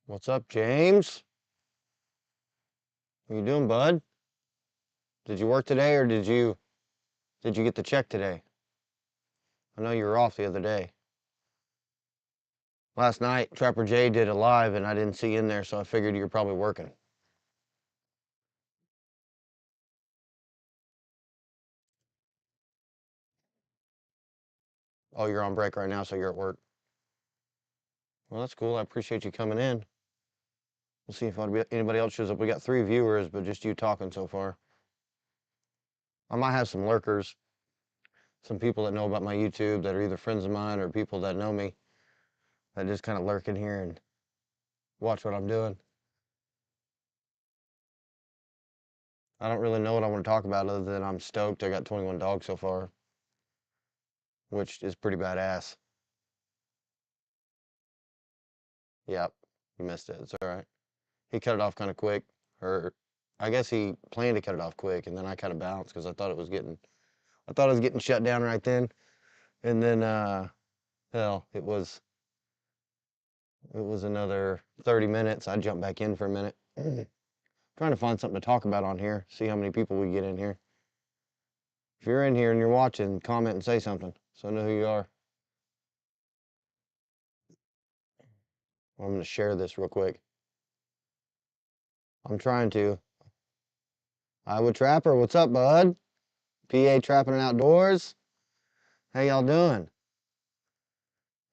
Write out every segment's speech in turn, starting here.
What's up, James? What you doing, bud? Did you work today or did you get the check today? I know you were off the other day. Last night, Trapper Jay did a live and I didn't see you in there, so I figured you were probably working. Oh, you're on break right now, so you're at work. Well, that's cool. I appreciate you coming in. We'll see if anybody else shows up. We got 3 viewers, but just you talking so far. I might have some lurkers, some people that know about my YouTube that are either friends of mine or people that know me that just kind of lurk in here and watch what I'm doing. I don't really know what I want to talk about other than I'm stoked. I got 21 dogs so far, which is pretty badass. Yep, you missed it. It's all right. He cut it off kind of quick, or I guess he planned to cut it off quick, and then I kind of bounced because I thought it was getting shut down right then, and then hell, it was another 30 minutes. I jumped back in for a minute, trying to find something to talk about on here. See how many people we get in here. If you're in here and you're watching, comment and say something so I know who you are. I'm gonna share this real quick. I'm trying to. Iowa Trapper, what's up, bud? PA Trapping and Outdoors. How y'all doing?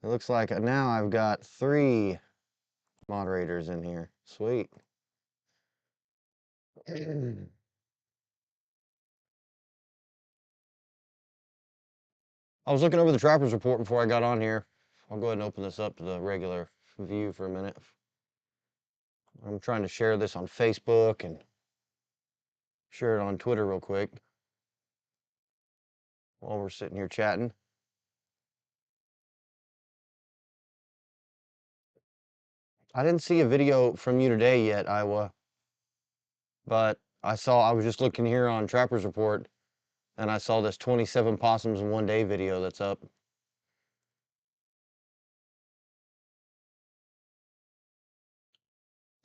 It looks like now I've got 3 moderators in here. Sweet. I was looking over the Trappers report before I got on here. I'll go ahead and open this up to the regular view for a minute. I'm trying to share this on Facebook and share it on Twitter real quick while we're sitting here chatting. I didn't see a video from you today yet, Iowa, but I was just looking here on Trappers report and I saw this 27 possums in one day video that's up.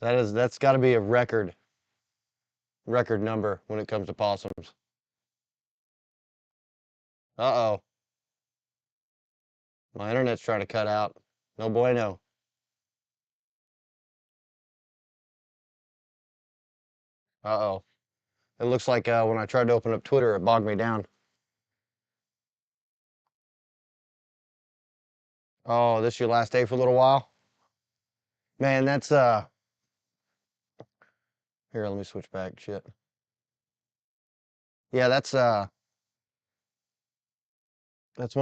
That's got to be a record number when it comes to possums. Uh-oh. My internet's trying to cut out. No bueno. Uh-oh. It looks like when I tried to open up Twitter, it bogged me down. Oh, this your last day for a little while? Man, that's here, let me switch back. Shit. Yeah, that's one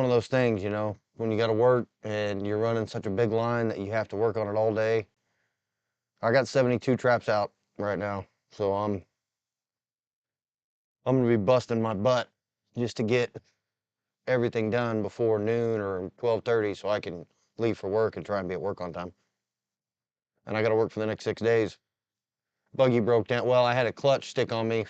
of those things, when you got to work and you're running such a big line that you have to work on it all day. I got 72 traps out right now, so I'm gonna be busting my butt just to get everything done before noon or 12:30 so I can leave for work and try and be at work on time. And I got to work for the next 6 days. Buggy broke down. Well, I had a clutch stick on me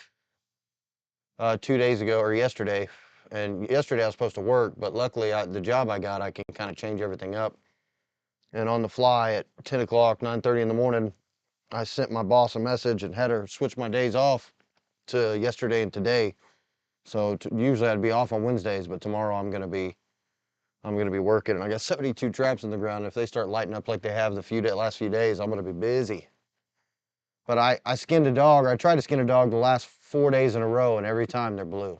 2 days ago or yesterday, and yesterday I was supposed to work, but luckily the job I got, I can kind of change everything up. And on the fly at 10 o'clock, 9:30 in the morning, I sent my boss a message and had her switch my days off to yesterday and today. So usually I'd be off on Wednesdays, but tomorrow I'm gonna be working. And I got 72 traps in the ground. If they start lighting up like they have the last few days, I'm gonna be busy. But I skinned a dog, or I tried to skin a dog the last 4 days in a row, and every time they're blue.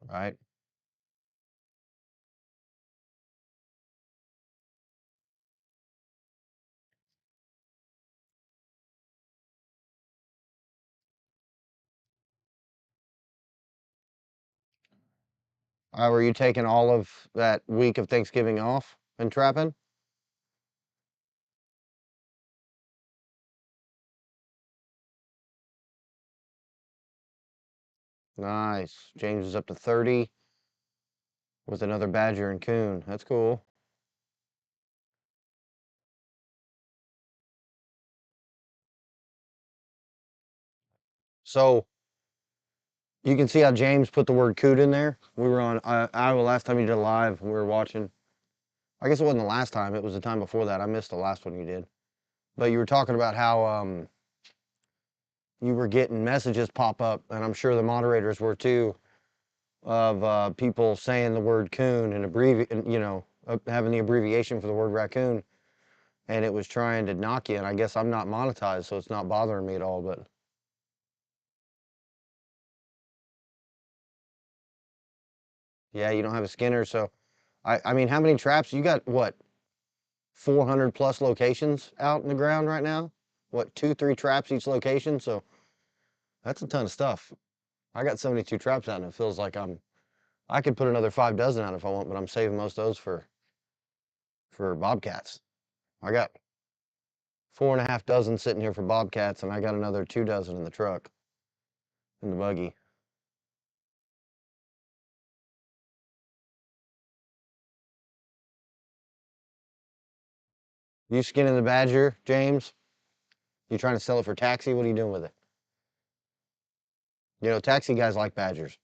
Right? Were you taking all of that week of Thanksgiving off and trapping? Nice. James is up to 30 with another badger and coon. That's cool. So You can see how James put the word coot in there. We were on Iowa last time you did a live. We were watching. I guess it wasn't the last time. It was the time before that. I missed the last one you did. But you were talking about how you were getting messages pop up, and I'm sure the moderators were too, of people saying the word coon and having the abbreviation for the word raccoon, and it was trying to knock you. And I guess I'm not monetized, so it's not bothering me at all. But yeah, you don't have a Skinner, so I mean, how many traps you got? What, 400 plus locations out in the ground right now? What, two, three traps each location? So that's a ton of stuff. I got 72 traps out, and it feels like I could put another 5 dozen out if I want, but I'm saving most of those for bobcats. I got 4.5 dozen sitting here for bobcats, and I got another 2 dozen in the truck, in the buggy. You skinning the badger, James? You trying to sell it for taxi? What are you doing with it? You know, taxi guys like badgers,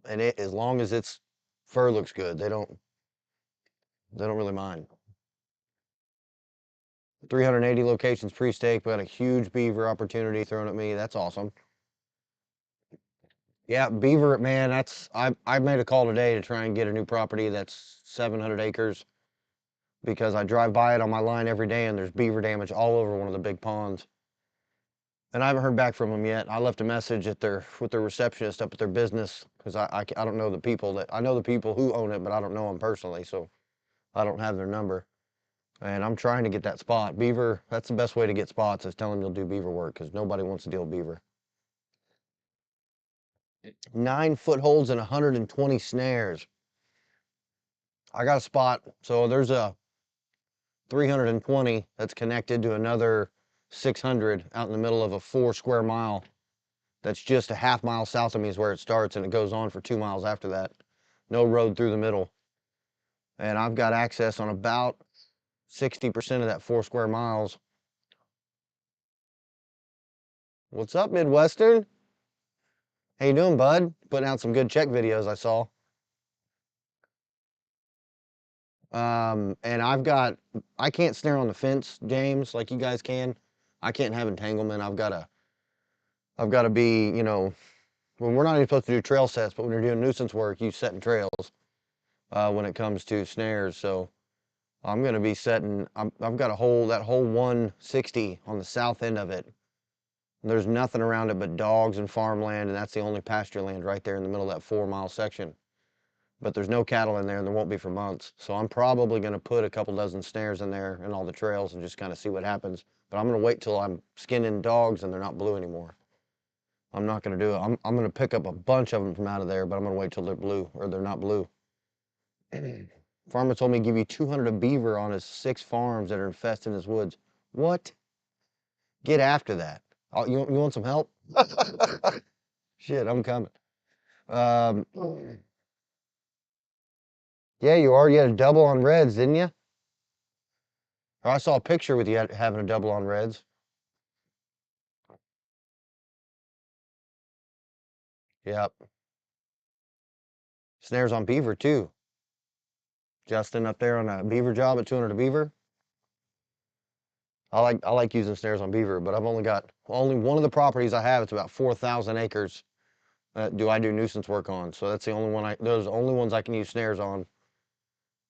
and as long as its fur looks good, they don't really mind. 380 locations pre-stake. We got a huge beaver opportunity thrown at me. That's awesome. Yeah, beaver, man. I made a call today to try and get a new property that's 700 acres because I drive by it on my line every day, and there's beaver damage all over one of the big ponds. And I haven't heard back from them yet. I left a message with their receptionist up at their business because I don't know the people I know the people who own it, but I don't know them personally, so I don't have their number. And I'm trying to get that spot. Beaver, that's the best way to get spots, is tell them you'll do beaver work, because nobody wants to deal with beaver. 9 footholds and 120 snares. I got a spot. So there's a 320 that's connected to another 600 out in the middle of a 4 square mile. That's just a half-mile south of me is where it starts, and it goes on for 2 miles after that. No road through the middle. And I've got access on about 60% of that 4 square miles. What's up, Midwestern? How you doing, bud? Putting out some good check videos I saw. And I can't snare on the fence, James, like you guys can. I can't have entanglement. I've gotta be, when we're not even supposed to do trail sets, but when you're doing nuisance work, you setting trails, when it comes to snares. So I'm gonna be setting, I've got that whole 160 on the south end of it. There's nothing around it but dogs and farmland, and that's the only pasture land right there in the middle of that 4 mile section. But there's no cattle in there, and there won't be for months. So I'm probably going to put a couple dozen snares in there and all the trails and just kind of see what happens. But I'm going to wait till I'm skinning dogs and they're not blue anymore. I'm not going to do it. I'm going to pick up a bunch of them from out of there, but I'm going to wait till they're blue, or they're not blue. Farmer told me to give you 200 of beaver on his 6 farms that are infesting his woods. What? Get after that. Oh, you want some help? Shit, I'm coming. Um, yeah, you are. You had a double on reds, didn't you? Or I saw a picture with you having a double on reds. Yep. Snares on beaver too. Justin up there on a beaver job at 200 a beaver. I like using snares on beaver, but I've only one of the properties I have. It's about 4,000 acres. I do nuisance work on? So that's the only one those are the only ones I can use snares on.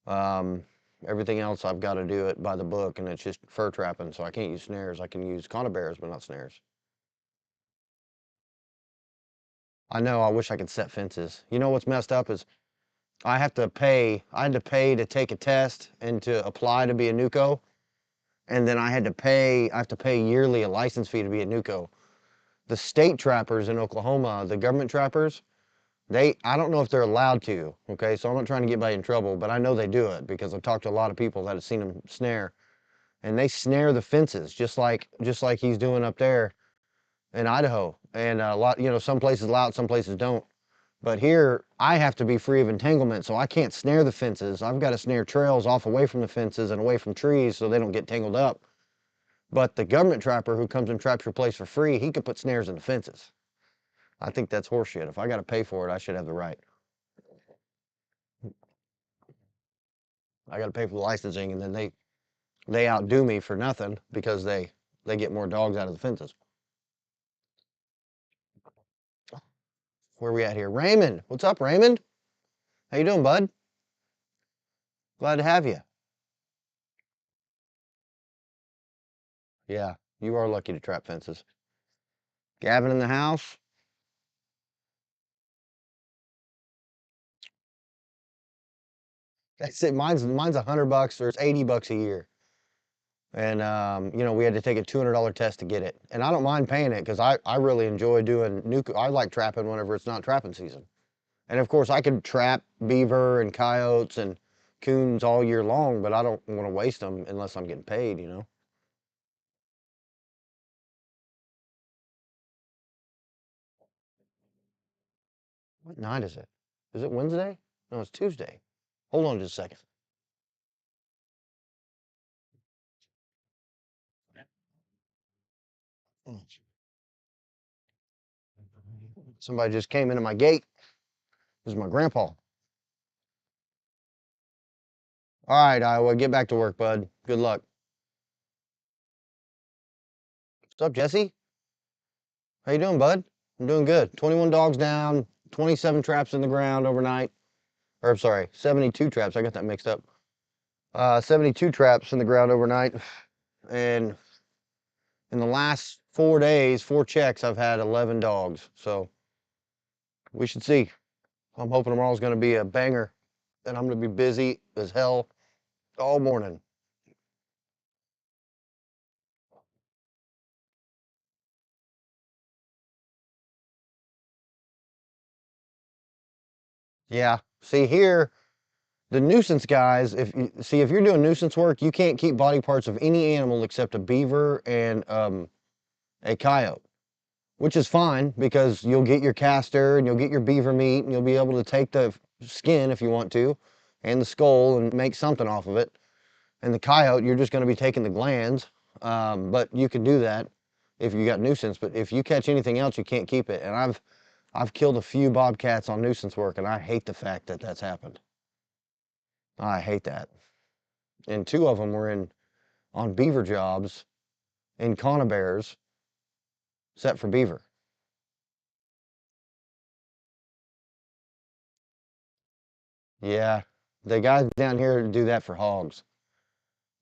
Um, Everything else I've got to do it by the book, and it's just fur trapping. So I can't use snares. I can use conibears, but not snares. I know. I wish I could set fences. You know what's messed up is I had to pay to take a test and to apply to be a NUCO. And then I have to pay yearly a license fee to be a NUCO. The state trappers in Oklahoma, the government trappers, I don't know if they're allowed to, okay? So I'm not trying to get anybody in trouble, but I know they do it because I've talked to a lot of people that have seen them snare. And they snare the fences just like he's doing up there in Idaho. And a lot, some places allow it, some places don't. But here, I have to be free of entanglement, so I can't snare the fences. I've got to snare trails off away from the fences and away from trees so they don't get tangled up. But the government trapper who comes and traps your place for free, he could put snares in the fences. I think that's horseshit. If I got to pay for it, I should have the right. I got to pay for the licensing, and then they outdo me for nothing because they get more dogs out of the fences. Where we at here? Raymond. What's up, Raymond? How you doing, bud? Glad to have you. Yeah, you are lucky to trap fences. Gavin in the house. That's it. Mine's $100 or it's $80 a year. And you know, we had to take a $200 test to get it. And I don't mind paying it because I really enjoy doing I like trapping whenever it's not trapping season. And of course, I could trap beaver and coyotes and coons all year long, but I don't want to waste them unless I'm getting paid, you know. What night is it? Is it Wednesday? No, it's Tuesday. Hold on just a second. Somebody just came into my gate. This is my grandpa. All right, Iowa, get back to work, bud. Good luck. What's up, Jesse? How you doing, bud? I'm doing good. 21 dogs down, 27 traps in the ground overnight. Or I'm sorry, 72 traps. I got that mixed up. 72 traps in the ground overnight. And in the last 4 days, 4 checks, I've had 11 dogs. So we should see. I'm hoping tomorrow's going to be a banger, and I'm going to be busy as hell all morning. Yeah. See here, the nuisance guys, if you're doing nuisance work, you can't keep body parts of any animal except a beaver and a coyote, which is fine because you'll get your castor and you'll get your beaver meat and you'll be able to take the skin if you want to and the skull and make something off of it. And the coyote, you're just going to be taking the glands, but you can do that if you got nuisance. But if you catch anything else, you can't keep it. And I've killed a few bobcats on nuisance work, and I hate the fact that that's happened. I hate that. And two of them were in on beaver jobs in conibears set for beaver. Yeah, the guys down here do that for hogs.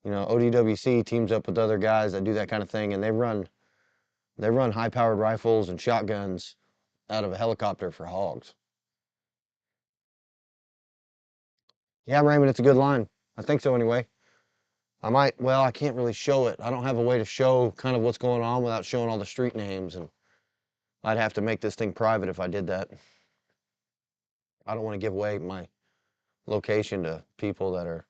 You know, ODWC teams up with other guys that do that kind of thing, and they run high-powered rifles and shotguns out of a helicopter for hogs. Yeah, Raymond, it's a good line. I think so anyway. Well, I can't really show it. I don't have a way to show kind of what's going on without showing all the street names, and I'd have to make this thing private if I did that. I don't want to give away my location to people that are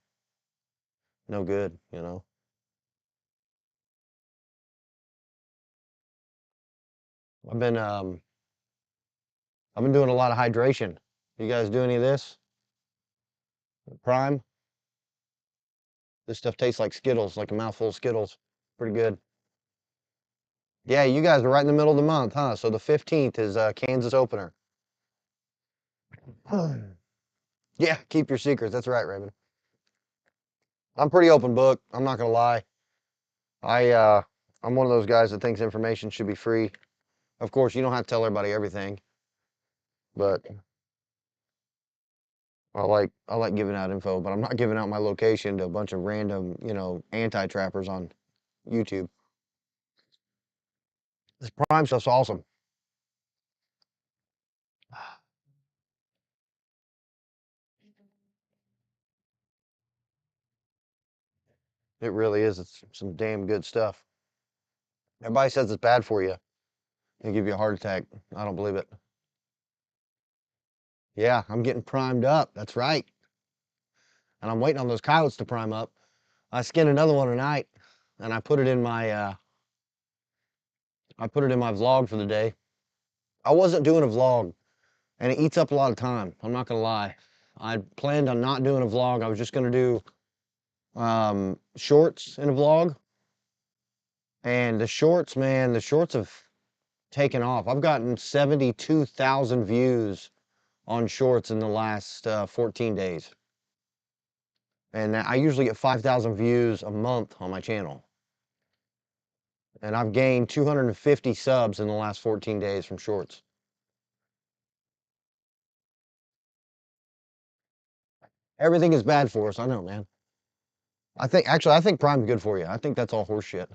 no good, you know. I've been um I've been doing a lot of hydration. You guys do any of this? Prime? This stuff tastes like Skittles, like a mouthful of Skittles. Pretty good. Yeah, you guys are right in the middle of the month, huh? So the 15th is Kansas opener. Yeah, keep your secrets. That's right, Raymond. I'm pretty open book. I'm not gonna lie. I I'm one of those guys that thinks information should be free. Of course, you don't have to tell everybody everything, but I like giving out info, but I'm not giving out my location to a bunch of random, you know, anti-trappers on YouTube. This prime stuff's awesome. It really is. It's some damn good stuff. Everybody says it's bad for you. They give you a heart attack. I don't believe it. Yeah, I'm getting primed up. That's right. And I'm waiting on those coyotes to prime up. I skinned another one tonight, and I put it in my vlog for the day. I wasn't doing a vlog, and it eats up a lot of time. I'm not gonna lie. I planned on not doing a vlog. I was just gonna do shorts in a vlog, And the shorts, man, the shorts have taken off. I've gotten 72,000 views on shorts in the last 14 days. And I usually get 5,000 views a month on my channel. And I've gained 250 subs in the last 14 days from shorts. Everything is bad for us. I know, man. I think Prime's good for you. I think that's all horseshit.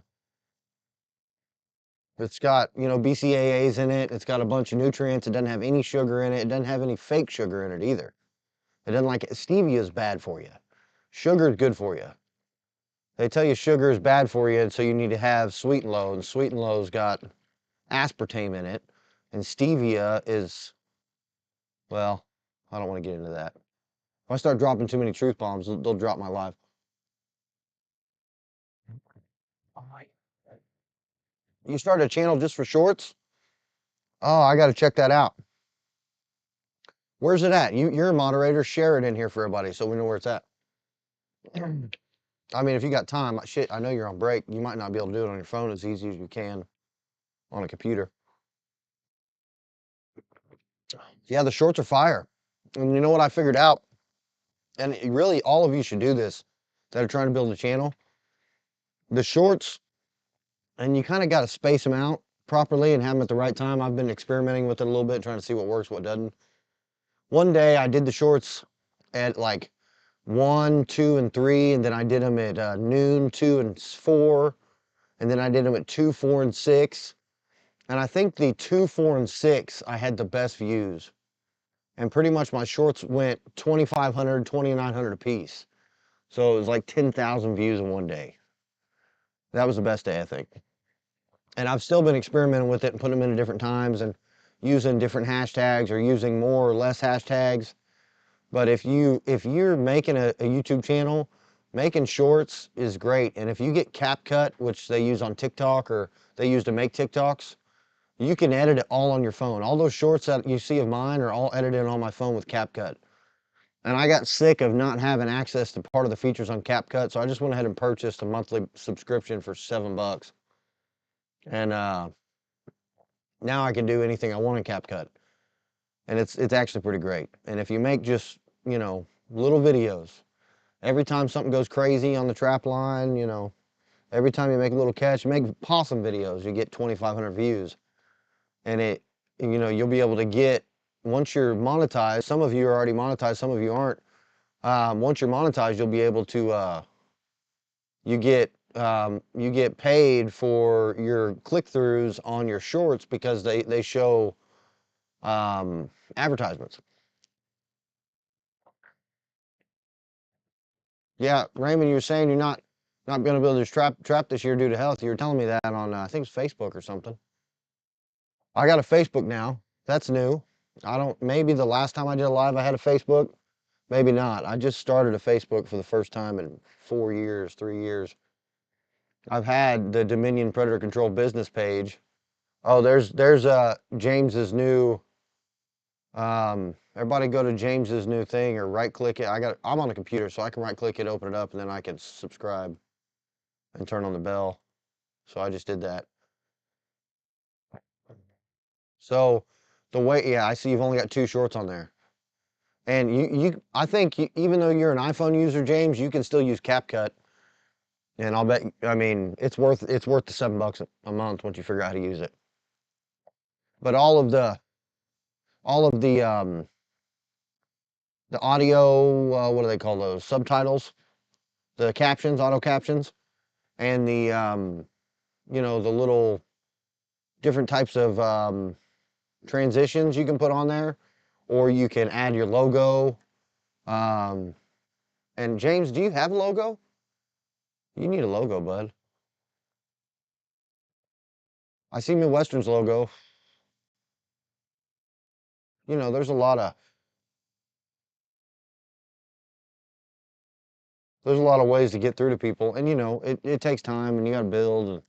It's got, BCAAs in it. It's got a bunch of nutrients. It doesn't have any sugar in it. It doesn't have any fake sugar in it either. It doesn't like it. Stevia is bad for you. Sugar is good for you. They tell you sugar is bad for you, and so you need to have Sweet and Low. And Sweet and Low's got aspartame in it. And stevia is, well, I don't want to get into that. If I start dropping too many truth bombs, they'll drop my live. You started a channel just for shorts? Oh, I got to check that out. Where's it at? You're a moderator. Share it in here for everybody so we know where it's at. I mean, if you got time, shit, I know you're on break. You might not be able to do it on your phone as easy as you can on a computer. Yeah, the shorts are fire. And you know what I figured out? And really, all of you should do this that are trying to build a channel. The shorts, and you kind of got to space them out properly and have them at the right time. I've been experimenting with it a little bit, trying to see what works, what doesn't. One day I did the shorts at like 1, 2, and 3, and then I did them at noon, 2, and 4, and then I did them at 2, 4, and 6. And I think the 2, 4, and 6, I had the best views. And pretty much my shorts went 2,500, 2,900 a piece. So it was like 10,000 views in one day. That was the best day, I think. And I've still been experimenting with it and putting them in at different times and using different hashtags or using more or less hashtags. But if you're making a YouTube channel, making shorts is great. And if you get CapCut, which they use on TikTok or they use to make TikToks, you can edit it all on your phone. All those shorts that you see of mine are all edited on my phone with CapCut. And I got sick of not having access to part of the features on CapCut, so I just went ahead and purchased a monthly subscription for $7. And now I can do anything I want in CapCut. And it's actually pretty great. And if you make just, little videos, every time something goes crazy on the trap line, every time you make a little catch, make possum videos, you get 2,500 views. And you'll be able to get, once you're monetized, some of you are already monetized, some of you aren't. Once you're monetized, you'll be able to, you get paid for your click-throughs on your shorts because they show advertisements. Yeah, Raymond, you were saying you're not going to build this trap this year due to health. You were telling me that on I think it's Facebook or something. I got a Facebook now. That's new. I don't. Maybe the last time I did a live, I had a Facebook. Maybe not. I just started a Facebook for the first time in 4 years, 3 years. I've had the Dominion Predator Control business page. Oh, there's James's new. Everybody go to James's new thing or right click it. I'm on a computer, so I can right click it, open it up, and then I can subscribe and turn on the bell. So I just did that. So yeah, I see you've only got 2 shorts on there. And I think even though you're an iPhone user, James, you can still use CapCut. And I'll bet, I mean, it's worth the $7 a month once you figure out how to use it. But the audio, what do they call those? Subtitles, the captions, auto captions, and the little different types of transitions you can put on there, or you can add your logo. And James, do you have a logo? You need a logo, bud. I see Midwestern's logo. There's a lot of ways to get through to people, and it takes time, and you got to build.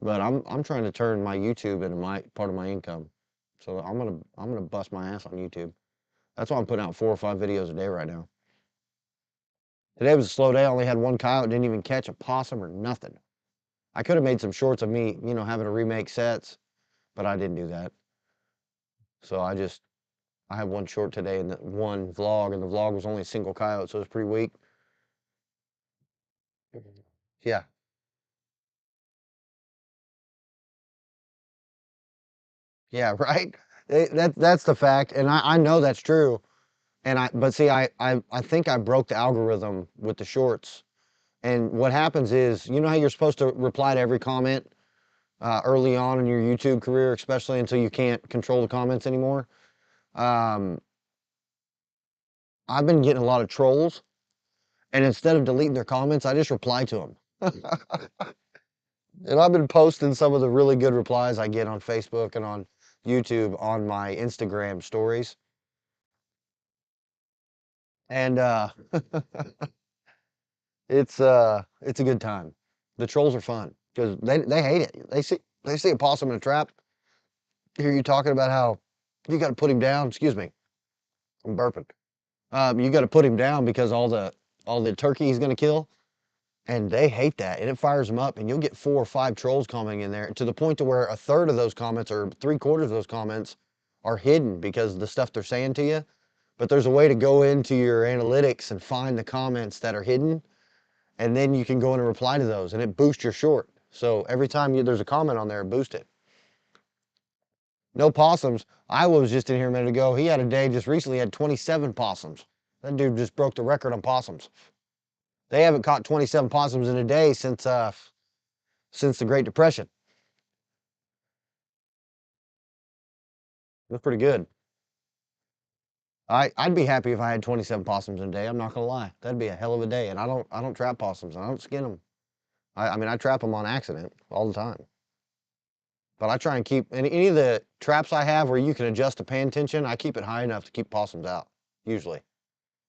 But I'm trying to turn my YouTube into my part of my income, so I'm gonna bust my ass on YouTube. That's why I'm putting out 4 or 5 videos a day right now. Today was a slow day. I only had 1 coyote. Didn't even catch a possum or nothing. I could have made some shorts of me, having to remake sets, but I didn't do that. So I have one short today and one vlog, and the vlog was only a single coyote, so it was pretty weak. Yeah, yeah, right. That's the fact, and I know that's true. But see, I think I broke the algorithm with the shorts. And what happens is, you know how you're supposed to reply to every comment early on in your YouTube career, especially until you can't control the comments anymore. Um, I've been getting a lot of trolls, and instead of deleting their comments, I just reply to them. And I've been posting some of the really good replies I get on Facebook and on YouTube on my Instagram stories. And it's a good time. The trolls are fun because they hate it. They see a possum in a trap, hear you talking about how you got to put him down. Excuse me, I'm burping. You got to put him down because all the turkey he's gonna kill, and they hate that, and it fires them up. And you'll get 4 or 5 trolls coming in there to the point to where a third of those comments or 3/4 of those comments are hidden because of the stuff they're saying to you. But there's a way to go into your analytics and find the comments that are hidden, and then you can go in and reply to those, and it boosts your short. So every time there's a comment on there, boost it. No possums. Iowa was just in here a minute ago. He had a day just recently had 27 possums. That dude just broke the record on possums. They haven't caught 27 possums in a day since the Great Depression. That's pretty good. I'd be happy if I had 27 possums in a day. I'm not gonna lie. That'd be a hell of a day. And I don't trap possums. I don't skin them. I mean I trap them on accident all the time. But I try and keep any of the traps I have where you can adjust the pan tension. I keep it high enough to keep possums out usually.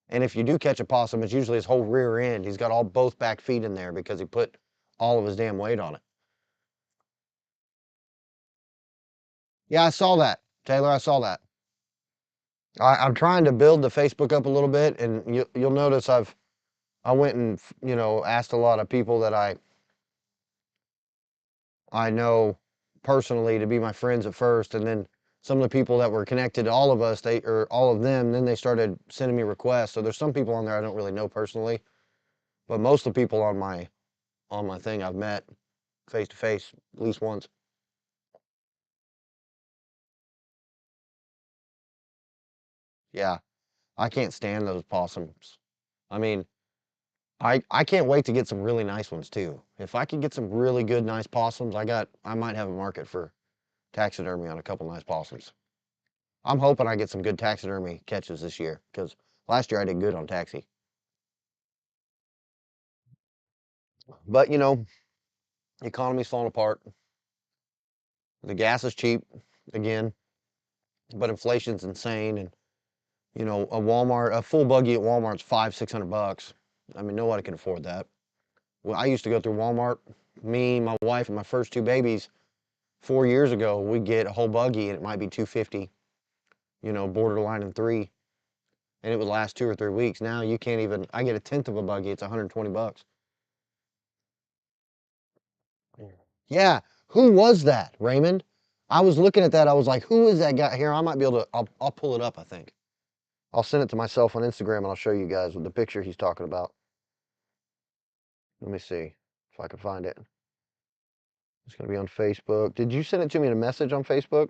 And if you do catch a possum, it's usually his whole rear end. He's got both back feet in there because he put all of his damn weight on it. Yeah, I saw that, Taylor. I saw that. I'm trying to build the Facebook up a little bit, and you'll notice I went and asked a lot of people that I know personally to be my friends at first, and then some of the people that were connected to all of us, they or all of them, then they started sending me requests. So there's some people on there I don't really know personally, but most of the people on my thing I've met face to face at least once. Yeah, I can't stand those possums. I mean, I can't wait to get some really nice ones too. If I can get some really good, nice possums, I might have a market for taxidermy on a couple nice possums. I'm hoping I get some good taxidermy catches this year because last year I did good on taxi. But the economy's falling apart. The gas is cheap again, but inflation's insane. And a full buggy at Walmart's 500-600 bucks. I mean, nobody can afford that. Well, I used to go through Walmart. Me, my wife, and my first 2 babies 4 years ago. We'd get a whole buggy, and it might be 250. Borderline in three, and it would last 2 or 3 weeks. Now you can't even. I get a tenth of a buggy. It's 120 bucks. Yeah, who was that, Raymond? I was looking at that. I was like, who is that guy here? I might be able to. I'll pull it up. I think I'll send it to myself on Instagram, and I'll show you guys with the picture he's talking about. Let me see if I can find it. It's gonna be on Facebook. Did you send it to me in a message on Facebook?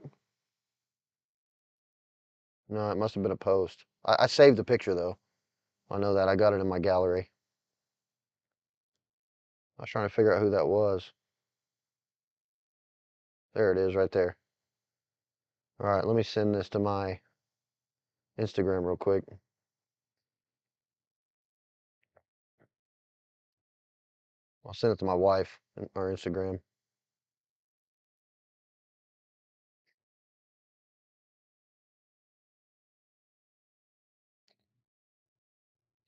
No, it must have been a post. I saved the picture though. I know that. I got it in my gallery. I was trying to figure out who that was. There it is, right there. All right, let me send this to my Instagram real quick. I'll send it to my wife or Instagram.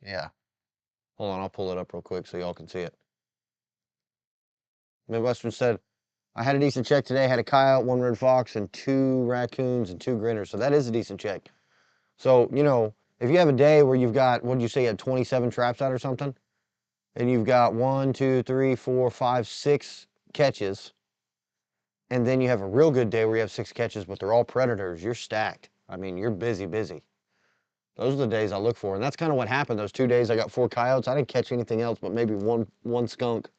Yeah. Hold on, I'll pull it up real quick so y'all can see it. Midwestern said, I had a decent check today. Had a coyote, one red fox, and 2 raccoons and 2 gritters. So that is a decent check. So, if you have a day where you've got, what did you say, you had 27 traps out or something? And you've got 1, 2, 3, 4, 5, 6 catches, and then you have a real good day where you have 6 catches, but they're all predators, you're stacked. I mean, you're busy, busy. Those are the days I look for, and that's kind of what happened. Those 2 days I got 4 coyotes. I didn't catch anything else but maybe one skunk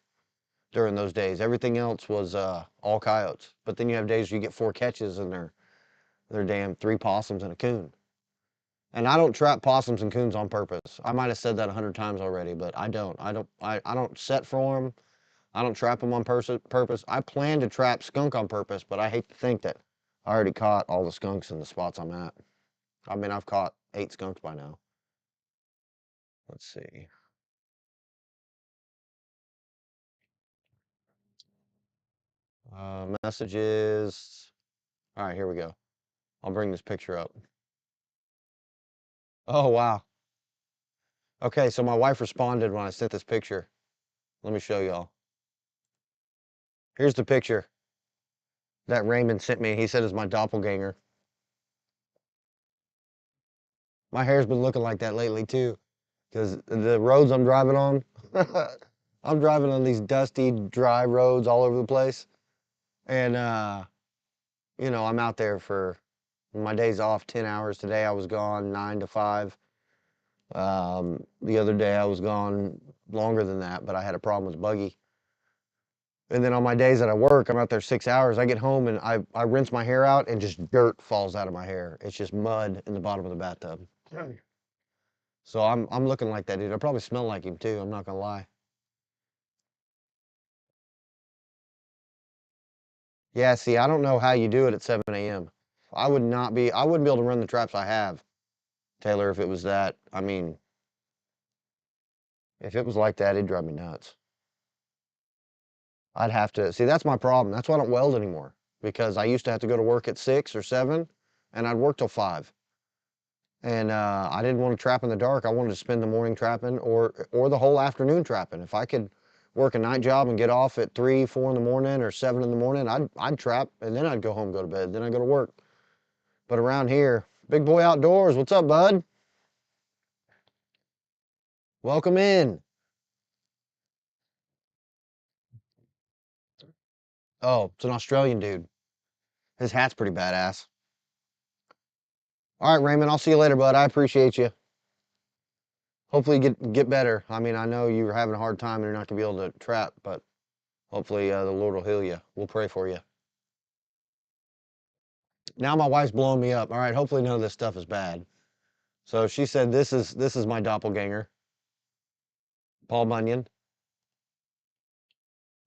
during those days. Everything else was all coyotes. But then you have days where you get 4 catches and they're damn 3 possums and a coon. And I don't trap possums and coons on purpose. I might have said that 100 times already, but I don't. I don't set for them. I don't trap them on purpose. I plan to trap skunk on purpose, but I hate to think that I already caught all the skunks in the spots I'm at. I mean, I've caught 8 skunks by now. Let's see. Messages. All right, here we go. I'll bring this picture up. Oh, wow. Okay, so my wife responded when I sent this picture. Let me show y'all. Here's the picture that Raymond sent me. He said it's my doppelganger. My hair's been looking like that lately too, because the roads I'm driving on, I'm driving on these dusty, dry roads all over the place. And, I'm out there for my days off, 10 hours. Today I was gone 9 to 5. The other day I was gone longer than that, but I had a problem with buggy. And then on my days that I work, I'm out there 6 hours. I get home and I rinse my hair out and just dirt falls out of my hair. It's just mud in the bottom of the bathtub. So I'm looking like that dude. I probably smell like him too. I'm not gonna lie. Yeah, see, I don't know how you do it at 7 a.m. I wouldn't be able to run the traps I have, Taylor, if it was that. I mean, if it was like that, it'd drive me nuts. I'd have to, see, that's my problem. That's why I don't weld anymore, because I used to have to go to work at 6 or 7 and I'd work till 5. And I didn't want to trap in the dark. I wanted to spend the morning trapping or the whole afternoon trapping. If I could work a night job and get off at 3, 4 in the morning or 7 in the morning, I'd trap and then I'd go home, go to bed, then I'd go to work. But around here, Big Boy Outdoors, what's up, bud? Welcome in. Oh, it's an Australian dude. His hat's pretty badass. All right, Raymond, I'll see you later, bud. I appreciate you. Hopefully you get better. I mean, I know you're having a hard time and you're not gonna be able to trap, but hopefully the Lord will heal you. We'll pray for you. Now my wife's blowing me up. All right, hopefully none of this stuff is bad. So she said this is my doppelganger, Paul Bunyan.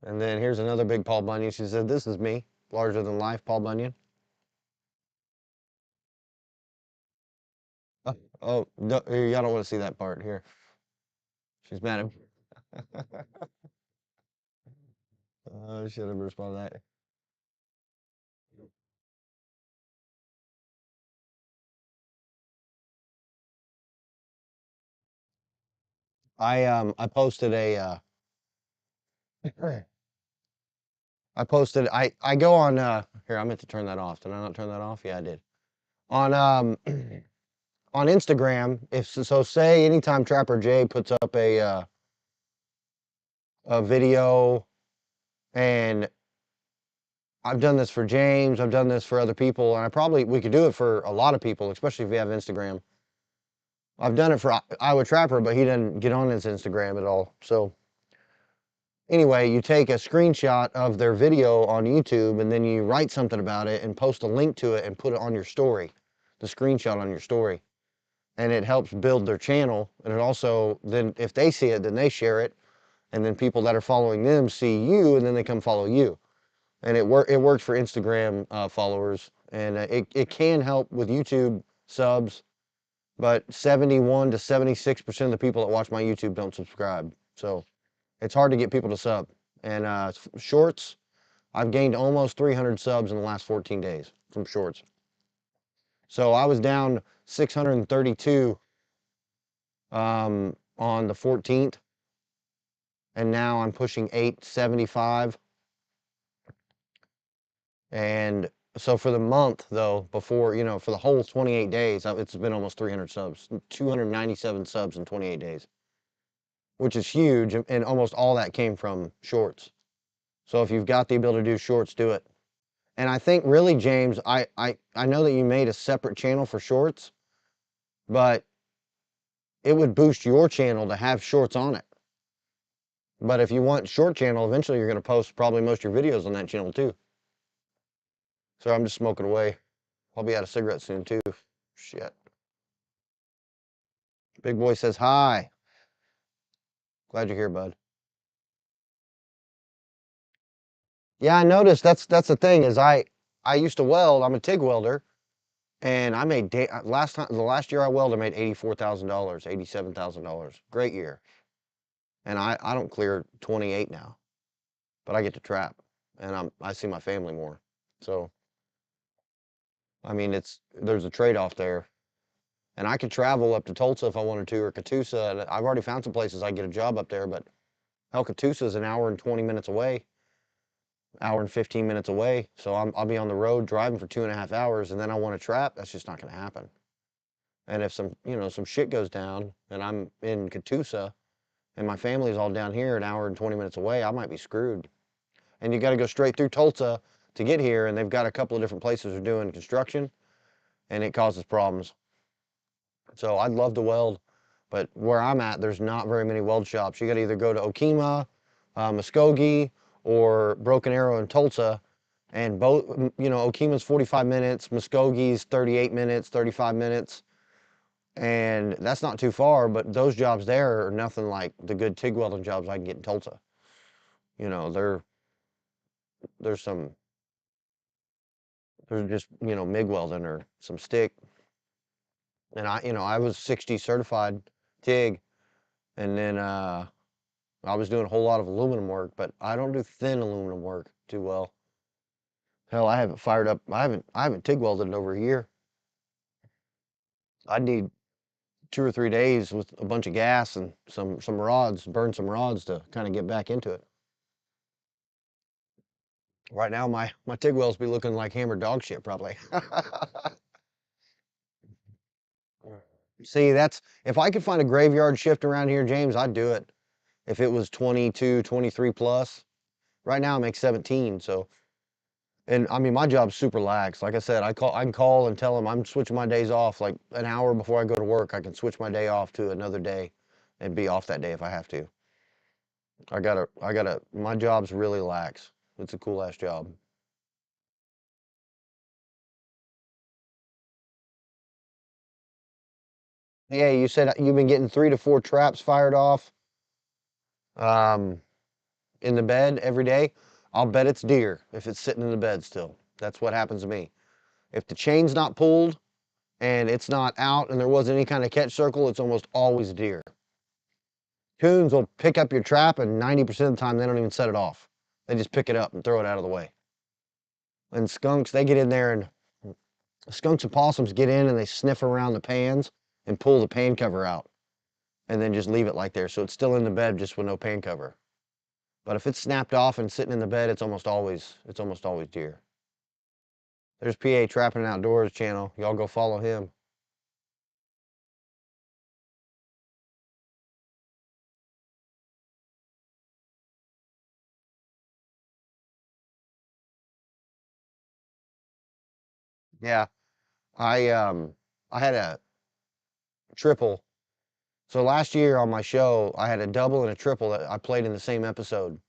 And then here's another big Paul Bunyan. She said this is me, larger than life, Paul Bunyan. Oh, no, y'all don't want to see that part here. She's mad at me. I should have responded to that. I posted a I go on here, I meant to turn that off. Did I not turn that off? Yeah, I did. On on Instagram, if so say anytime Trapper Jay puts up a video, and I've done this for James, I've done this for other people, and we could do it for a lot of people, especially if you have Instagram. I've done it for Iowa Trapper, but he didn't get on his Instagram at all. So anyway, you take a screenshot of their video on YouTube and then you write something about it and post a link to it and put it on your story, the screenshot on your story. And it helps build their channel. And it also, then if they see it, then they share it. And then people that are following them see you and then they come follow you. And it works for Instagram followers. And it can help with YouTube subs, but 71 to 76% of the people that watch my YouTube don't subscribe. So it's hard to get people to sub. And shorts, I've gained almost 300 subs in the last 14 days from shorts. So I was down 632 on the 14th, and now I'm pushing 875. And so for the month, though, before, for the whole 28 days, it's been almost 300 subs, 297 subs in 28 days, which is huge. And almost all that came from shorts. So if you've got the ability to do shorts, do it. And I think really, James, I know that you made a separate channel for shorts, but it would boost your channel to have shorts on it. But if you want short channel, eventually you're going to post probably most of your videos on that channel too. So I'm just smoking away. I'll be out of cigarettes soon too. Shit. Big boy says hi. Glad you're here, bud. Yeah, I noticed that's the thing is I used to weld. I'm a TIG welder, and I made the last year I welded, I made $84,000, $87,000. Great year. And I don't clear 28 now, but I get to trap, and I see my family more. So I mean, there's a trade-off there, and I could travel up to Tulsa if I wanted to, or Catoosa. And I've already found some places I can get a job up there, but hell, Catoosa is an hour and 20 minutes away, hour and 15 minutes away. So I'll be on the road driving for 2.5 hours, and then I want to trap. That's just not going to happen. And if some shit goes down, and I'm in Catoosa, and my family's all down here, an hour and 20 minutes away, I might be screwed. And you got to go straight through Tulsa to get here, and they've got a couple of different places that are doing construction, and it causes problems. So I'd love to weld, but where I'm at, there's not very many weld shops. You got to either go to Okemah, Muskogee, or Broken Arrow in Tulsa. And both, Okemah's 45 minutes, Muskogee's 38 minutes, 35 minutes. And that's not too far, but those jobs there are nothing like the good TIG welding jobs I can get in Tulsa. There's some, there's just, MIG welding or some stick. And I was 60 certified TIG, and then I was doing a whole lot of aluminum work, but I don't do thin aluminum work too well. Hell, I haven't fired up. I haven't TIG welded in over a year. I'd need 2 or 3 days with a bunch of gas and some rods, burn some rods to kind of get back into it. Right now, my TIG welds be looking like hammered dog shit, probably. See, if I could find a graveyard shift around here, James, I'd do it. If it was 22, 23 plus. Right now I make 17, so. And I mean, my job's super lax. Like I said, I can call and tell them I'm switching my days off like an hour before I go to work. I can switch my day off to another day and be off that day if I have to. My job's really lax. It's a cool ass job. Yeah, you said you've been getting 3 to 4 traps fired off um, in the bed every day. I'll bet it's deer if it's sitting in the bed still. That's what happens to me. If the chain's not pulled and it's not out and there wasn't any kind of catch circle, it's almost always deer. Coons will pick up your trap, and 90% of the time they don't even set it off. They just pick it up and throw it out of the way. And skunks, they get in there, and skunks and possums get in and they sniff around the pans and pull the pan cover out and then just leave it like there. So it's still in the bed just with no pan cover. But if it's snapped off and sitting in the bed, it's almost always deer. There's PA Trapping Outdoors channel. Y'all go follow him. Yeah, I had a triple. So last year on my show, I had a double and a triple that I played in the same episode,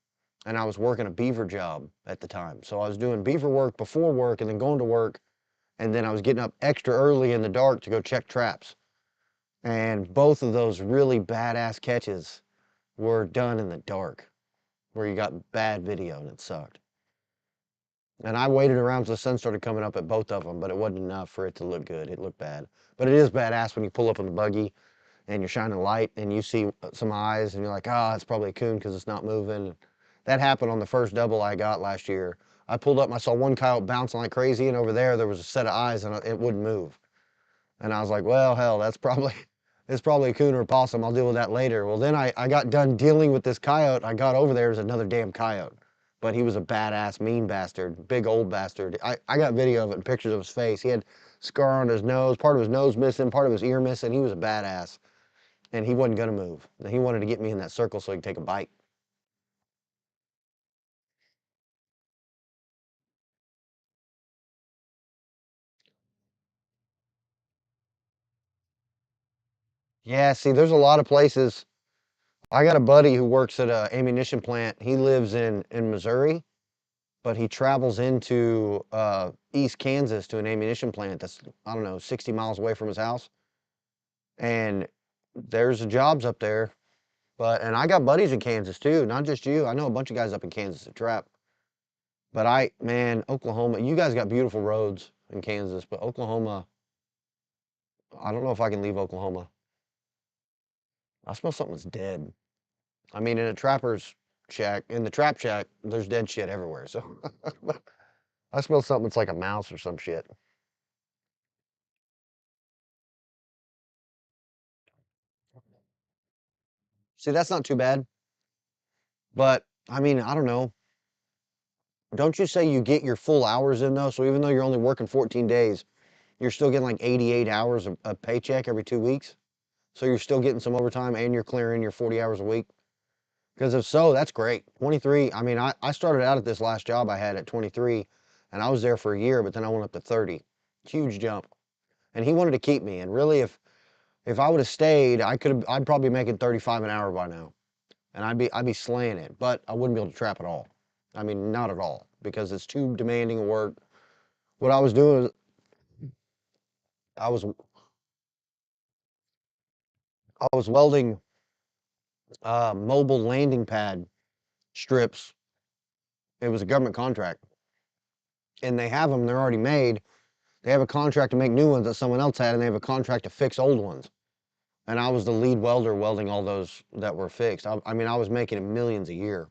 and I was working a beaver job at the time. So I was doing beaver work before work and then going to work, and then I was getting up extra early in the dark to go check traps. And both of those really badass catches were done in the dark, where you got bad video and it sucked. And I waited around till the sun started coming up at both of them, but it wasn't enough for it to look good. It looked bad. But it is badass when you pull up in the buggy and you're shining light and you see some eyes and you're like, oh, it's probably a coon because it's not moving. That happened on the first double I got last year. I pulled up and I saw one coyote bouncing like crazy, and over there was a set of eyes and it wouldn't move. And I was like, well, hell, it's probably a coon or a possum. I'll deal with that later. Well, then I got done dealing with this coyote. I got over there was another damn coyote. But he was a badass, mean bastard, big old bastard. I got video of it and pictures of his face. He had scar on his nose, part of his nose missing, part of his ear missing. He was a badass. And he wasn't going to move. He wanted to get me in that circle so he could take a bite. Yeah, see, there's a lot of places. I got a buddy who works at a ammunition plant. He lives in Missouri, but he travels into East Kansas to an ammunition plant that's, I don't know, 60 miles away from his house. And there's jobs up there. But and I got buddies in Kansas too, not just you. I know a bunch of guys up in Kansas that trap. But man, Oklahoma, you guys got beautiful roads in Kansas, but Oklahoma, I don't know if I can leave Oklahoma. I smell something's dead. I mean, in a trapper's shack, in the trap shack, there's dead shit everywhere. So I smell something that's like a mouse or some shit. See, that's not too bad. But I mean, I don't know. Don't you say you get your full hours in though? So even though you're only working 14 days, you're still getting like 88 hours of a paycheck every 2 weeks. So you're still getting some overtime and you're clearing your 40 hours a week. Because if so, that's great. 23, I mean, I started out at this last job I had at 23 and I was there for a year, but then I went up to 30. Huge jump. And he wanted to keep me. And really, if I would have stayed, I'd probably be making 35 an hour by now. And I'd be slaying it, but I wouldn't be able to trap at all. I mean, not at all, because it's too demanding of work. What I was doing, I was I was welding mobile landing pad strips. It was a government contract, and they have them. They're already made. They have a contract to make new ones that someone else had, and they have a contract to fix old ones. And I was the lead welder welding all those that were fixed. I mean, I was making millions a year.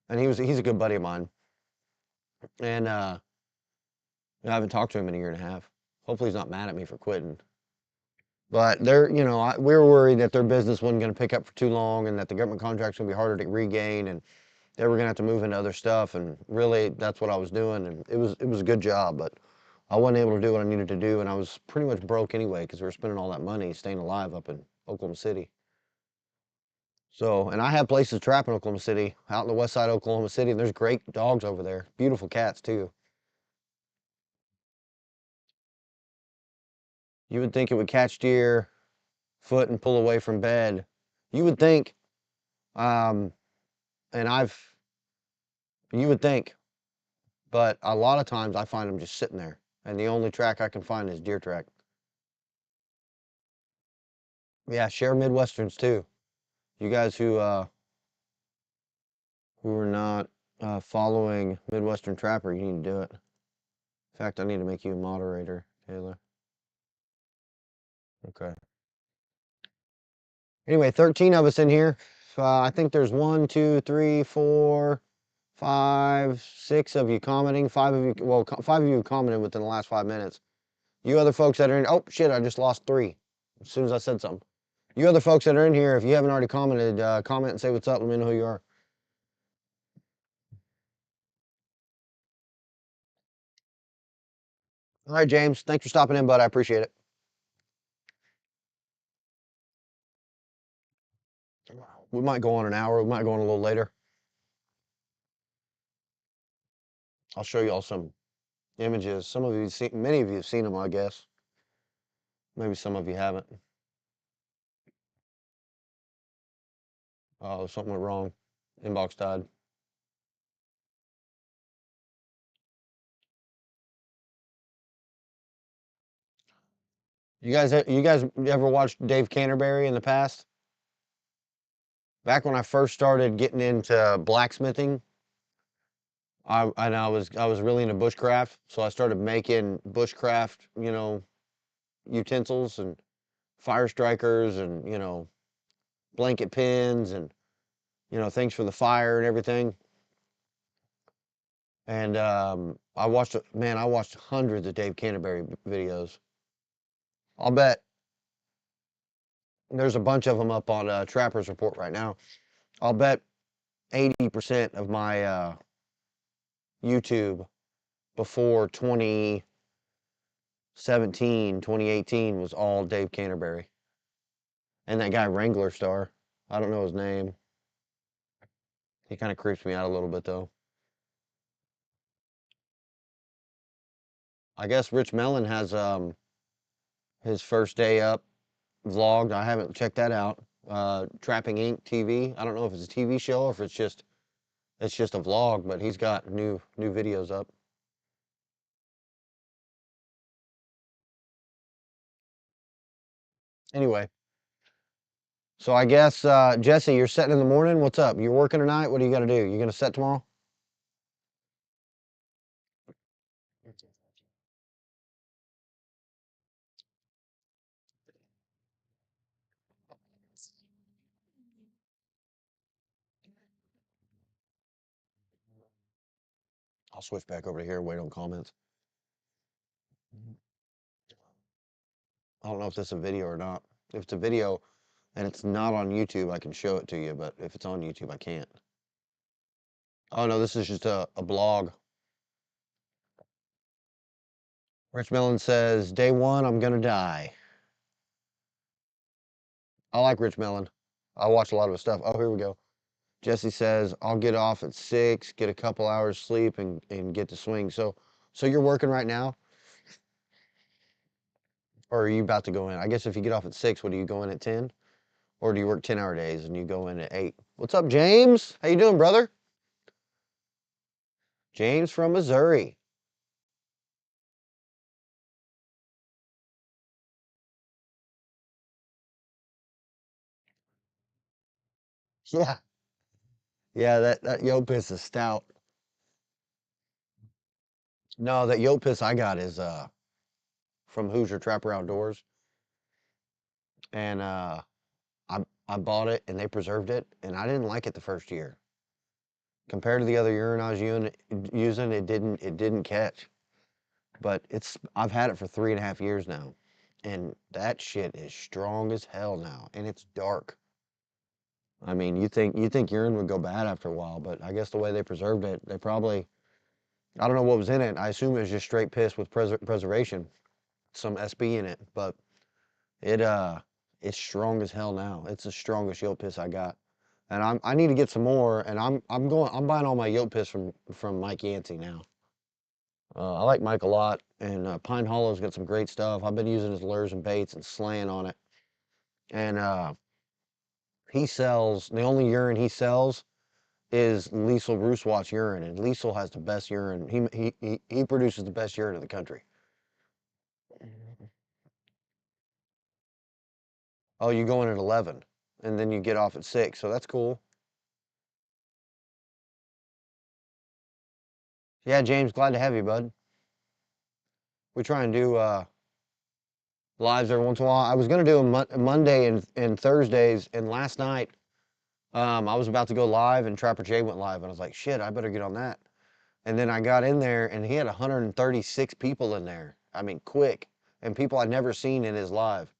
And he's a good buddy of mine. And I haven't talked to him in a year and a half. Hopefully he's not mad at me for quitting. But we were worried that their business wasn't going to pick up for too long, and that the government contract's going to be harder to regain, and they were going to have to move into other stuff. And really, that's what I was doing, and it was a good job, but I wasn't able to do what I needed to do, and I was pretty much broke anyway because we were spending all that money staying alive up in Oklahoma City. So, and I have places to trap in Oklahoma City, out in the west side of Oklahoma City, and there's great dogs over there, beautiful cats too. You would think it would catch deer, foot, and pull away from bed. You would think, um, and you would think, but a lot of times I find them just sitting there, and the only track I can find is deer track. Yeah, share Midwesterns too. You guys who are not following Midwestern Trapper, you need to do it. In fact, I need to make you a moderator, Taylor. Okay. Anyway, 13 of us in here. I think there's one, two, three, four, five, six of you commenting. Five of you, well, five of you commented within the last 5 minutes. You other folks that are in, oh shit, I just lost three as soon as I said something. You other folks that are in here, if you haven't already commented, comment and say what's up. Let me know who you are. All right, James. Thanks for stopping in, bud. I appreciate it. We might go on an hour. We might go on a little later. I'll show you all some images. Some of you seen, many of you have seen them, I guess. Maybe some of you haven't. Oh, something went wrong. Inbox died. You guys ever watched Dave Canterbury in the past? Back when I first started getting into blacksmithing, I was really into bushcraft, so I started making bushcraft, utensils and fire strikers and blanket pins and things for the fire and everything. And I watched hundreds of Dave Canterbury videos. I'll bet there's a bunch of them up on Trapper's Report right now. I'll bet 80% of my YouTube before 2017, 2018 was all Dave Canterbury. And that guy Wrangler Star. I don't know his name. He kind of creeps me out a little bit though. I guess Rich Mellon has his first day up vlogged. I haven't checked that out. Trapping Inc. TV. I don't know if it's a TV show or if it's just a vlog, but he's got new videos up. Anyway, so I guess Jesse, you're setting in the morning. What's up? You're working tonight. What do you got to do? You gonna set tomorrow? I'll switch back over to here. Wait on comments. I don't know if this is a video or not. If it's a video and it's not on YouTube, I can show it to you. But if it's on YouTube, I can't. Oh no, this is just a blog. Rich Mellon says, "Day one, I'm gonna die." I like Rich Mellon. I watch a lot of his stuff. Oh, here we go. Jesse says, "I'll get off at 6, get a couple hours sleep, and get to swing." So you're working right now, or are you about to go in? I guess if you get off at 6, what do you go in at 10, or do you work 10-hour days and you go in at 8? What's up, James? How you doing, brother? James from Missouri. Yeah, yeah. That yo piss is stout. No, that yo piss I got is from Hoosier Trapper Outdoors, and I bought it and they preserved it, and I didn't like it the first year. Compared to the other urine I was using, it didn't catch. But I've had it for 3.5 years now, and that shit is strong as hell now, and it's dark. I mean, you think urine would go bad after a while, but I guess the way they preserved it, they probably I don't know what was in it. I assume it was just straight piss with preservation, some SB in it, but it it's strong as hell now. It's the strongest yolk piss I got. And I need to get some more, and I'm buying all my yolk piss from Mike Yancey now. I like Mike a lot, and Pine Hollow's got some great stuff. I've been using his lures and baits and slaying on it. And he sells the only urine he sells is Liesel Roosewatch urine, and Liesel has the best urine. He produces the best urine in the country. Oh, you go in at 11, and then you get off at 6, so that's cool. Yeah, James, glad to have you, bud. We try and do lives every once in a while. I was gonna do a Monday and Thursdays, and last night I was about to go live, and Trapper Jay went live, and I was like, shit, I better get on that. And then I got in there, and he had 136 people in there. I mean, quick, and people I'd never seen in his live.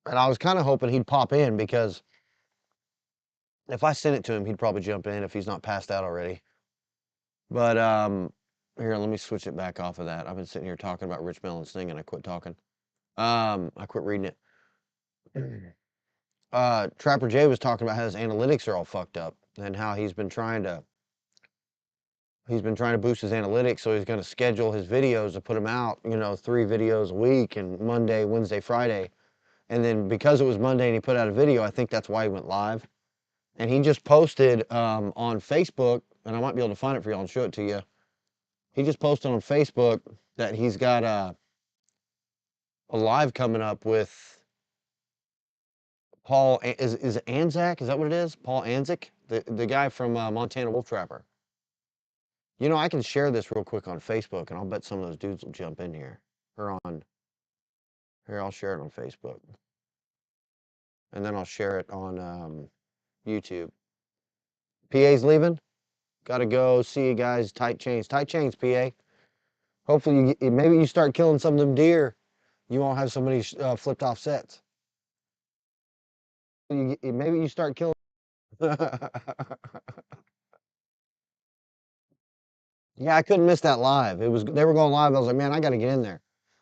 And I was kind of hoping he'd pop in because if I sent it to him, he'd probably jump in if he's not passed out already. But here, let me switch it back off of that. I've been sitting here talking about Rich Mellon's thing, and I quit talking. I quit reading it. Trapper Jay was talking about how his analytics are all fucked up and how he's been trying to boost his analytics, so he's going to schedule his videos to put them out, 3 videos a week, and Monday, Wednesday, Friday. And then because it was Monday and he put out a video, I think that's why he went live. And he just posted on Facebook, and I might be able to find it for y'all and show it to you. He just posted on Facebook that he's got a live coming up with Paul. Is it Anzac? Is that what it is? Paul Anzac, the guy from Montana Wolf Trapper. I can share this real quick on Facebook, and I'll bet some of those dudes will jump in here. Or on here, I'll share it on Facebook, and then I'll share it on YouTube. PA's leaving. Gotta go. See you guys. Tight chains. Tight chains, PA. Hopefully, maybe you start killing some of them deer. You won't have so many flipped off sets. Maybe you start killing. Yeah, I couldn't miss that live. They were going live. I was like, man, I got to get in there.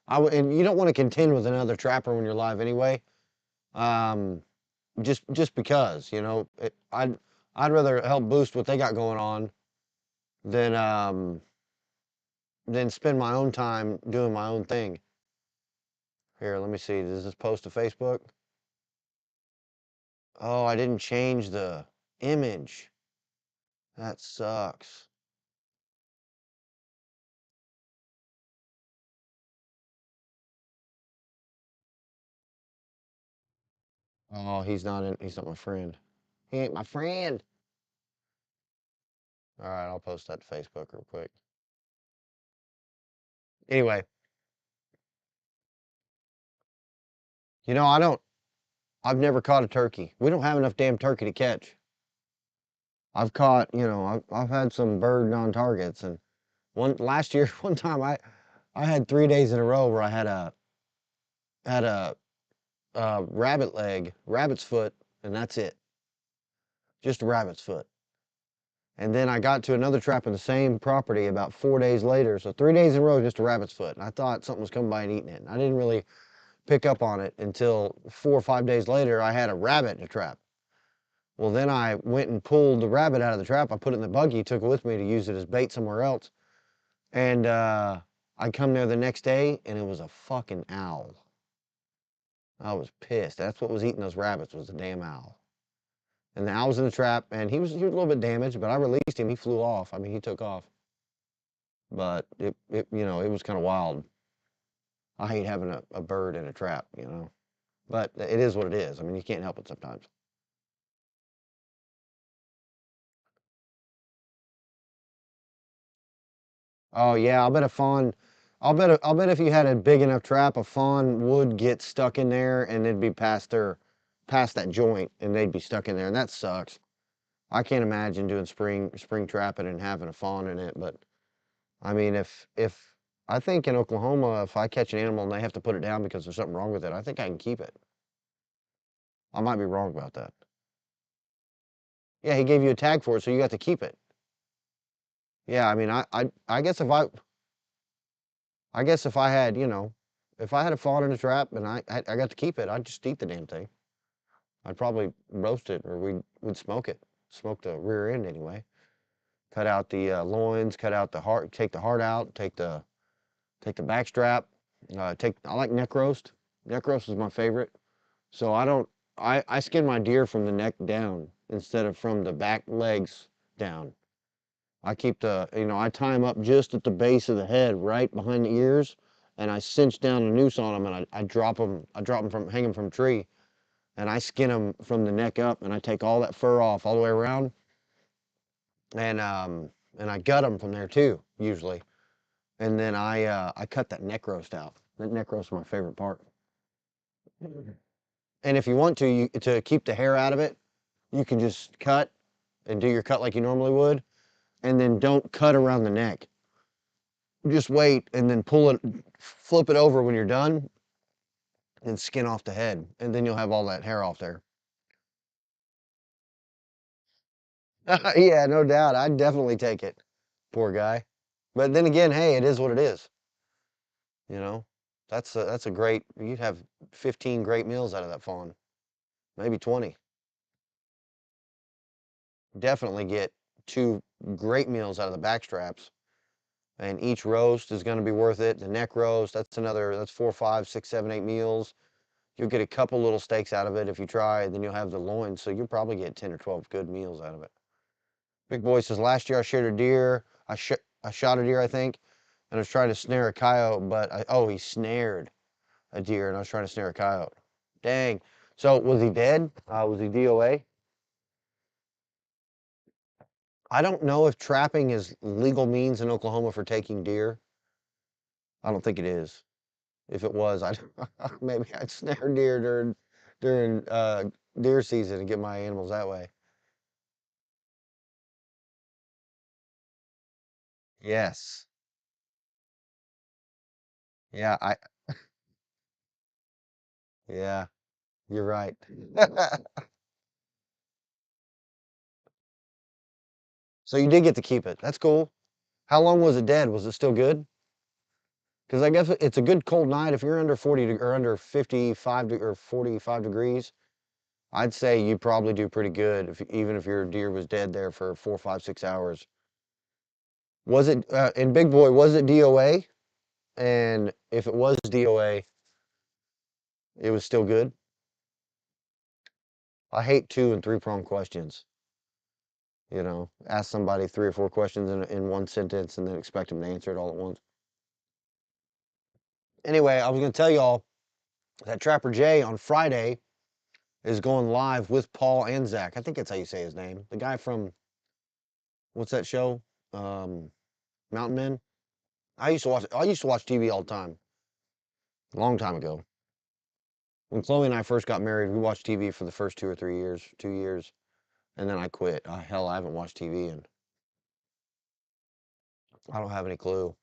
And you don't want to contend with another trapper when you're live anyway. Um, just because I'd rather help boost what they got going on than spend my own time doing my own thing. Here, let me see. Does this post to Facebook? Oh, I didn't change the image. That sucks. Oh, he's not my friend. He ain't my friend. All right, I'll post that to Facebook real quick. Anyway, you know, I've never caught a turkey. We don't have enough damn turkey to catch. I've caught, I've had some bird non-targets, and one last year, one time I had 3 days in a row where I had a rabbit leg, rabbit's foot, and that's it. Just a rabbit's foot. And then I got to another trap in the same property about 4 days later. So 3 days in a row, just a rabbit's foot. And I thought something was coming by and eating it. And I didn't really pick up on it until 4 or 5 days later. I had a rabbit in a trap. Well, then I went and pulled the rabbit out of the trap. I put it in the buggy, took it with me to use it as bait somewhere else. And I come there the next day, and it was a fucking owl. I was pissed. That's what was eating those rabbits, was the damn owl. And the owl was in the trap, and he was a little bit damaged, but I released him. He flew off. I mean, he took off. But it was kind of wild. I hate having a bird in a trap. But it is what it is. I mean, you can't help it sometimes. Oh yeah, I'll bet if you had a big enough trap, a fawn would get stuck in there and they'd be past that joint and they'd be stuck in there, and that sucks. I can't imagine doing spring trapping and having a fawn in it, but I mean, if I think in Oklahoma, if I catch an animal and they have to put it down because there's something wrong with it, I think I can keep it. I might be wrong about that. Yeah, he gave you a tag for it, so you got to keep it. Yeah, I mean, I guess if I had, if I had a fawn in a trap and I got to keep it, I'd just eat the damn thing. I'd probably roast it or we'd smoke it, smoke the rear end anyway. Cut out the loins, cut out the heart, take the heart out, take the back strap. I like neck roast. Neck roast is my favorite. So I skin my deer from the neck down instead of from the back legs down. I tie them up just at the base of the head, right behind the ears, and I cinch down a noose on them, and I drop them hang them from a tree, and I skin them from the neck up, and I take all that fur off all the way around, and I gut them from there too, usually, and then I cut that neck roast out. That neck roast is my favorite part. And if you want to keep the hair out of it, you can just cut and do your cut like you normally would, and then don't cut around the neck. Just wait and then flip it over when you're done and skin off the head. And then you'll have all that hair off there. Yeah, no doubt. I'd definitely take it. Poor guy. But then again, hey, it is what it is. You know, that's a great, you'd have 15 great meals out of that fawn, maybe 20. Definitely get two great meals out of the back straps. And each roast is going to be worth it. The neck roast, that's 4, 5, 6, 7, 8 meals. You'll get a couple little steaks out of it if you try, then you'll have the loin, so you'll probably get 10 or 12 good meals out of it. Big Boy says, last year I shared a deer. I shot a deer, I think, and I was trying to snare a coyote, but he snared a deer, and I was trying to snare a coyote. Dang. So was he dead? Was he DOA? I don't know if trapping is legal means in Oklahoma for taking deer. I don't think it is. If it was, maybe I'd snare deer during deer season and get my animals that way. Yes. Yeah, yeah, you're right. So you did get to keep it. That's cool. How long was it dead? Was it still good? Because I guess it's a good cold night. If you're under 40 or under 55 or 45 degrees, I'd say you probably do pretty good even if your deer was dead there for 4, 5, 6 hours. Was it in Big Boy? Was it DOA? And if it was DOA, It was still good. I hate 2 and 3 prong questions. Ask somebody 3 or 4 questions in one sentence and then expect them to answer it all at once. Anyway, I was going to tell y'all that Trapper Jay on Friday is going live with Paul and Zach. I think that's how you say his name. The guy from, what's that show? Um, Mountain Men. I used to watch TV all the time, a long time ago. When Chloe and I first got married, we watched TV for the first 2 or 3 years, 2 years, and then I quit. Hell, I haven't watched TV and I don't have any clue.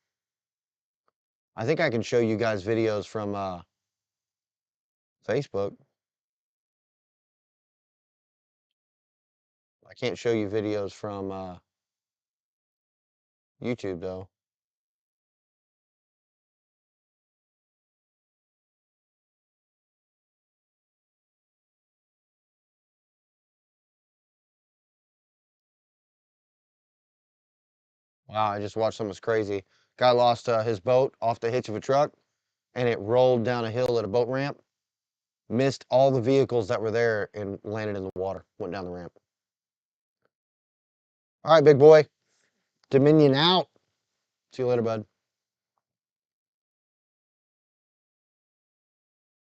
I think I can show you guys videos from Facebook. I can't show you videos from YouTube though. Wow, I just watched something that's crazy. Guy lost his boat off the hitch of a truck and it rolled down a hill at a boat ramp, missed all the vehicles that were there and landed in the water, went down the ramp. All right, big boy. Dominion out. See you later, bud.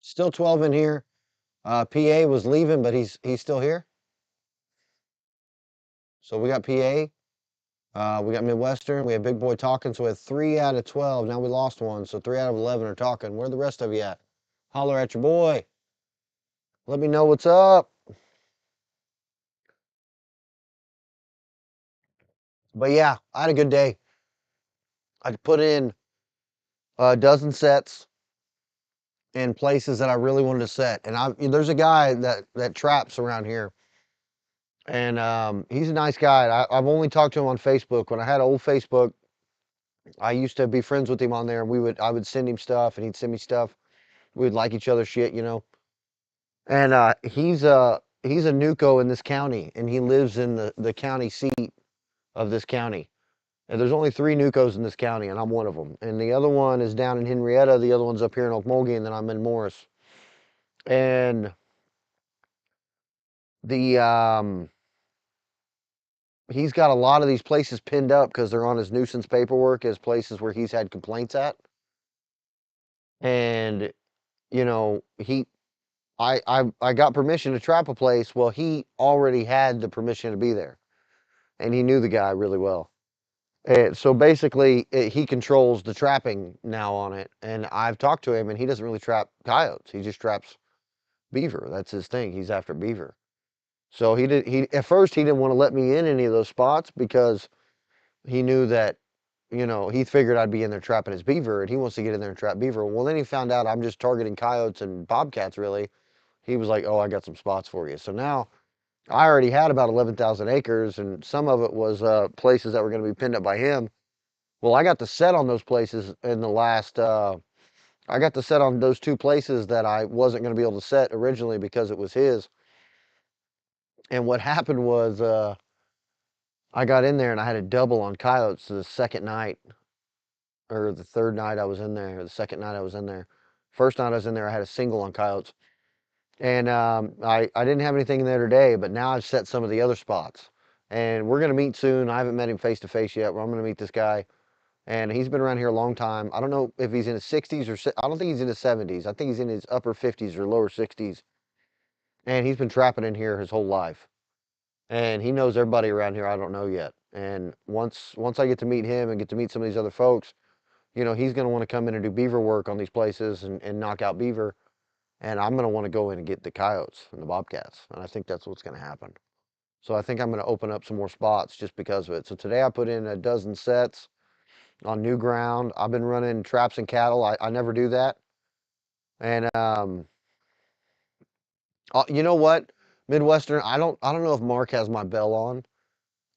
Still 12 in here. PA was leaving, but he's still here. So we got PA. We got Midwestern. We had Big Boy talking. So we had 3 out of 12. Now we lost one. So 3 out of 11 are talking. Where the rest of you at? Holler at your boy. Let me know what's up. But yeah, I had a good day. I put in a dozen sets in places that I really wanted to set. And there's a guy that traps around here. And he's a nice guy. I've only talked to him on Facebook. When I had old Facebook, I used to be friends with him on there. And I would send him stuff and he'd send me stuff. We'd like each other shit. And he's a NUCO in this county, and he lives in the county seat of this county. And there's only 3 NUCOs in this county, and I'm one of them. And the other one is down in Henrietta. The other one's up here in Okmulgee, and then I'm in Morris. And the he's got a lot of these places pinned up because they're on his nuisance paperwork as places where he's had complaints at. And I got permission to trap a place. Well, he already had the permission to be there, and he knew the guy really well. And so basically, he controls the trapping now on it. And I've talked to him, and he doesn't really trap coyotes. He just traps beaver. That's his thing. He's after beaver. So he at first he didn't want to let me in any of those spots because he knew that, he figured I'd be in there trapping his beaver, and he wants to get in there and trap beaver. Well, then he found out I'm just targeting coyotes and bobcats, really. He was like, "Oh, I got some spots for you." So now I already had about 11,000 acres, and some of it was places that were going to be pinned up by him. Well, I got to set on those places in the last. I got to set on those 2 places that I wasn't going to be able to set originally because it was his. And what happened was, I got in there and I had a double on coyotes the second night, or the third night I was in there, or the second night I was in there. First night I was in there, I had a single on coyotes. And I didn't have anything in there today, but now I've set some of the other spots. And we're going to meet soon. I haven't met him face to face yet, but I'm going to meet this guy. And he's been around here a long time. I don't know if he's in his 60s or I don't think he's in his 70s. I think he's in his upper 50s or lower 60s. And he's been trapping in here his whole life. And he knows everybody around here I don't know yet. And once I get to meet him and get to meet some of these other folks, he's going to want to come in and do beaver work on these places and knock out beaver. And I'm going to want to go in and get the coyotes and the bobcats. And I think that's what's going to happen. So I think I'm going to open up some more spots just because of it. So today I put in a dozen sets on new ground. I've been running traps and cattle. I never do that. And you know what? Midwestern, I don't know if Mark has my bell on.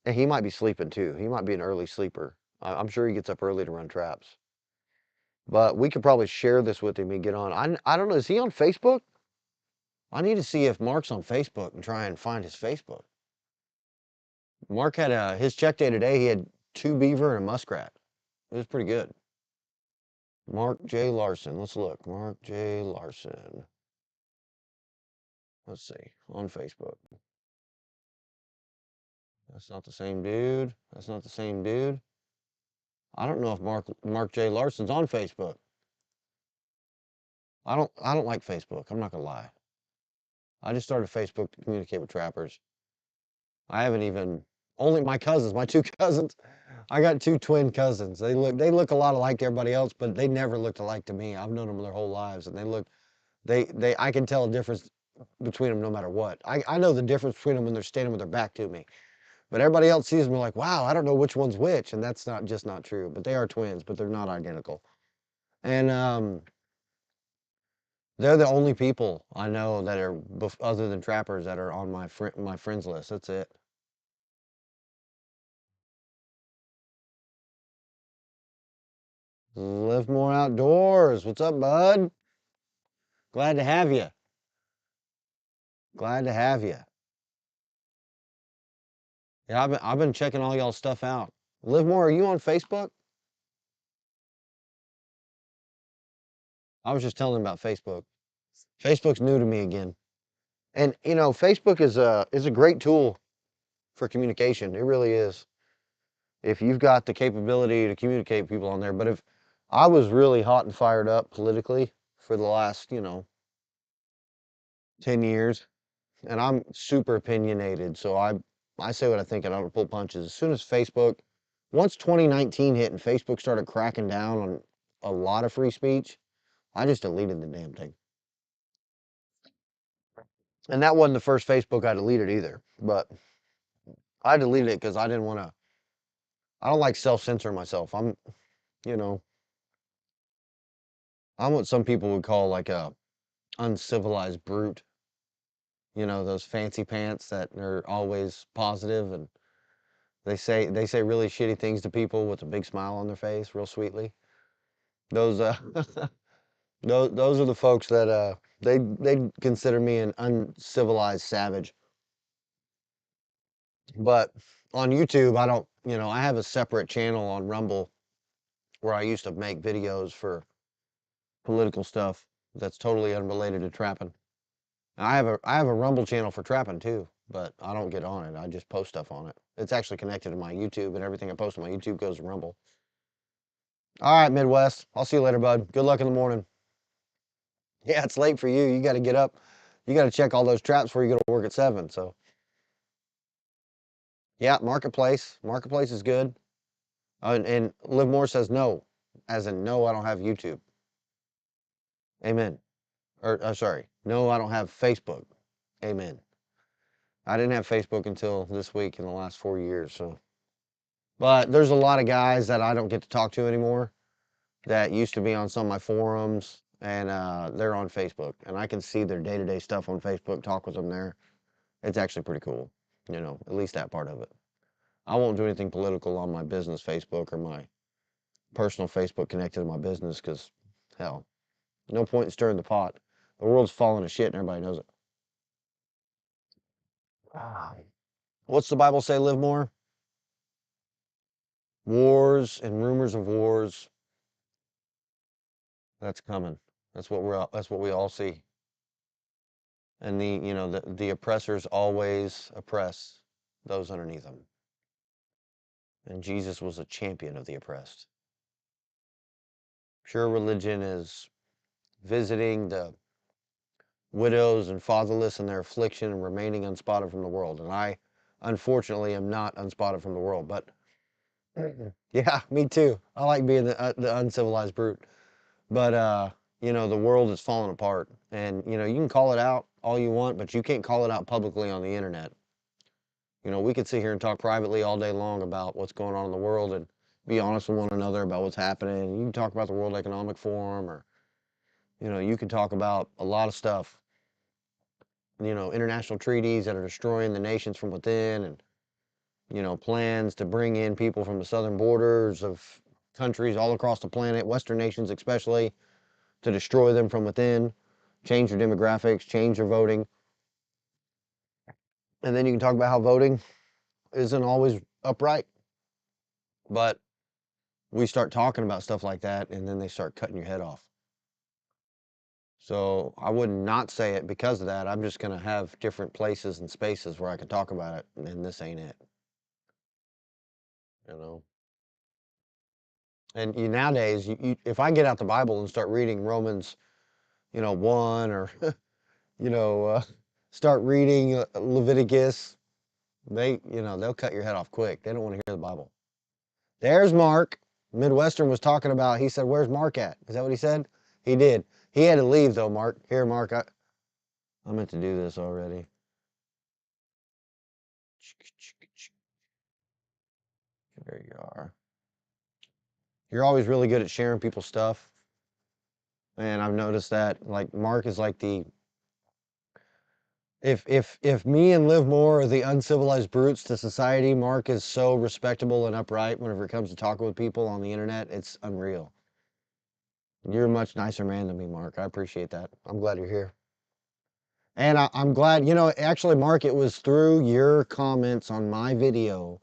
And he might be sleeping too. He might be an early sleeper. I'm sure he gets up early to run traps. But we could probably share this with him and get on. I don't know. Is he on Facebook? I need to see if Mark's on Facebook and try and find his Facebook. Mark had his check day today. He had 2 beaver and a muskrat. It was pretty good. Mark J. Larson. Let's look. Mark J. Larson. Let's see. On Facebook. That's not the same dude. That's not the same dude. I don't know if Mark J. Larson's on Facebook. I don't like Facebook. I'm not gonna lie. I just started Facebook to communicate with trappers. I haven't even only my cousins, my two cousins. I got two twin cousins. They look a lot alike to everybody else, but they never looked alike to me. I've known them their whole lives, and they I can tell a difference between them no matter what. I know the difference between them when they're standing with their back to me. But everybody else sees them like, wow, I don't know which one's which, and that's not just not true. But they are twins, but they're not identical. And they're the only people I know that are other than trappers that are on my friends list. That's it. Live more outdoors. What's up, bud? Glad to have you. Glad to have you. Yeah, I've been checking all y'all stuff out. Live more. Are you on Facebook? I was just telling him about Facebook. Facebook's new to me again, and Facebook is a great tool for communication. It really is. If you've got the capability to communicate with people on there. But if I was really hot and fired up politically for the last 10 years, and I'm super opinionated, so I say what I think and I don't pull punches. As soon as once 2019 hit and Facebook started cracking down on a lot of free speech, I just deleted the damn thing. And that wasn't the first Facebook I deleted either, but I deleted it because I don't like self-censoring myself. You know, I'm what some people would call like a uncivilized brute. Those fancy pants that are always positive and they say really shitty things to people with a big smile on their face, real sweetly. Those those are the folks that they consider me an uncivilized savage. But on YouTube, I don't, I have a separate channel on Rumble where I used to make videos for political stuff that's totally unrelated to trapping. I have a Rumble channel for trapping too, but I don't get on it. I just post stuff on it. It's actually connected to my YouTube, and everything I post on my YouTube goes to Rumble. All right, Midwest. I'll see you later, bud. Good luck in the morning. Yeah, it's late for you. You got to get up. You got to check all those traps before you go to work at 7. So, yeah, Marketplace. Marketplace is good. And Liv Moore says no, as in no, I don't have YouTube. Amen. Or sorry, no, I don't have Facebook. Amen. I didn't have Facebook until this week in the last 4 years. So, but there's a lot of guys that I don't get to talk to anymore that used to be on some of my forums, and they're on Facebook, and I can see their day-to-day stuff on Facebook, talk with them there. It's actually pretty cool, at least that part of it. I won't do anything political on my business Facebook or my personal Facebook connected to my business because, hell, no point in stirring the pot. The world's falling to shit and everybody knows it. Ah. What's the Bible say, Live more? Wars and rumors of wars. That's coming. That's what we all see. And the oppressors always oppress those underneath them. And Jesus was a champion of the oppressed. Pure religion is visiting the widows and fatherless in their affliction and remaining unspotted from the world. And I, unfortunately, am not unspotted from the world. But yeah, me too. I like being the uncivilized brute. But the world is falling apart, and you can call it out all you want, but you can't call it out publicly on the internet. We could sit here and talk privately all day long about what's going on in the world and be honest with one another about what's happening. You can talk about the World Economic Forum, or you can talk about a lot of stuff. International treaties that are destroying the nations from within, and plans to bring in people from the southern borders of countries all across the planet, Western nations especially, to destroy them from within, change their demographics, change their voting. And then you can talk about how voting isn't always upright. But we start talking about stuff like that, and then they start cutting your head off. So I would not say it because of that. I'm just going to have different places and spaces where I can talk about it, and this ain't it, you know. And nowadays, if I get out the Bible and start reading Romans, 1 or, you know, uh, start reading Leviticus, they'll cut your head off quick. They don't want to hear the Bible. There's Mark. Midwestern was talking about, he said, "Where's Mark at?" Is that what he said? He did. He had to leave though, Mark. Here, Mark, I meant to do this already. There you are. You're always really good at sharing people's stuff. And I've noticed that like Mark is like the if me and Livermore are the uncivilized brutes to society, Mark is so respectable and upright whenever it comes to talking with people on the internet. It's unreal. You're a much nicer man than me, Mark. I appreciate that. I'm glad you're here. And I'm glad, actually, Mark, it was through your comments on my video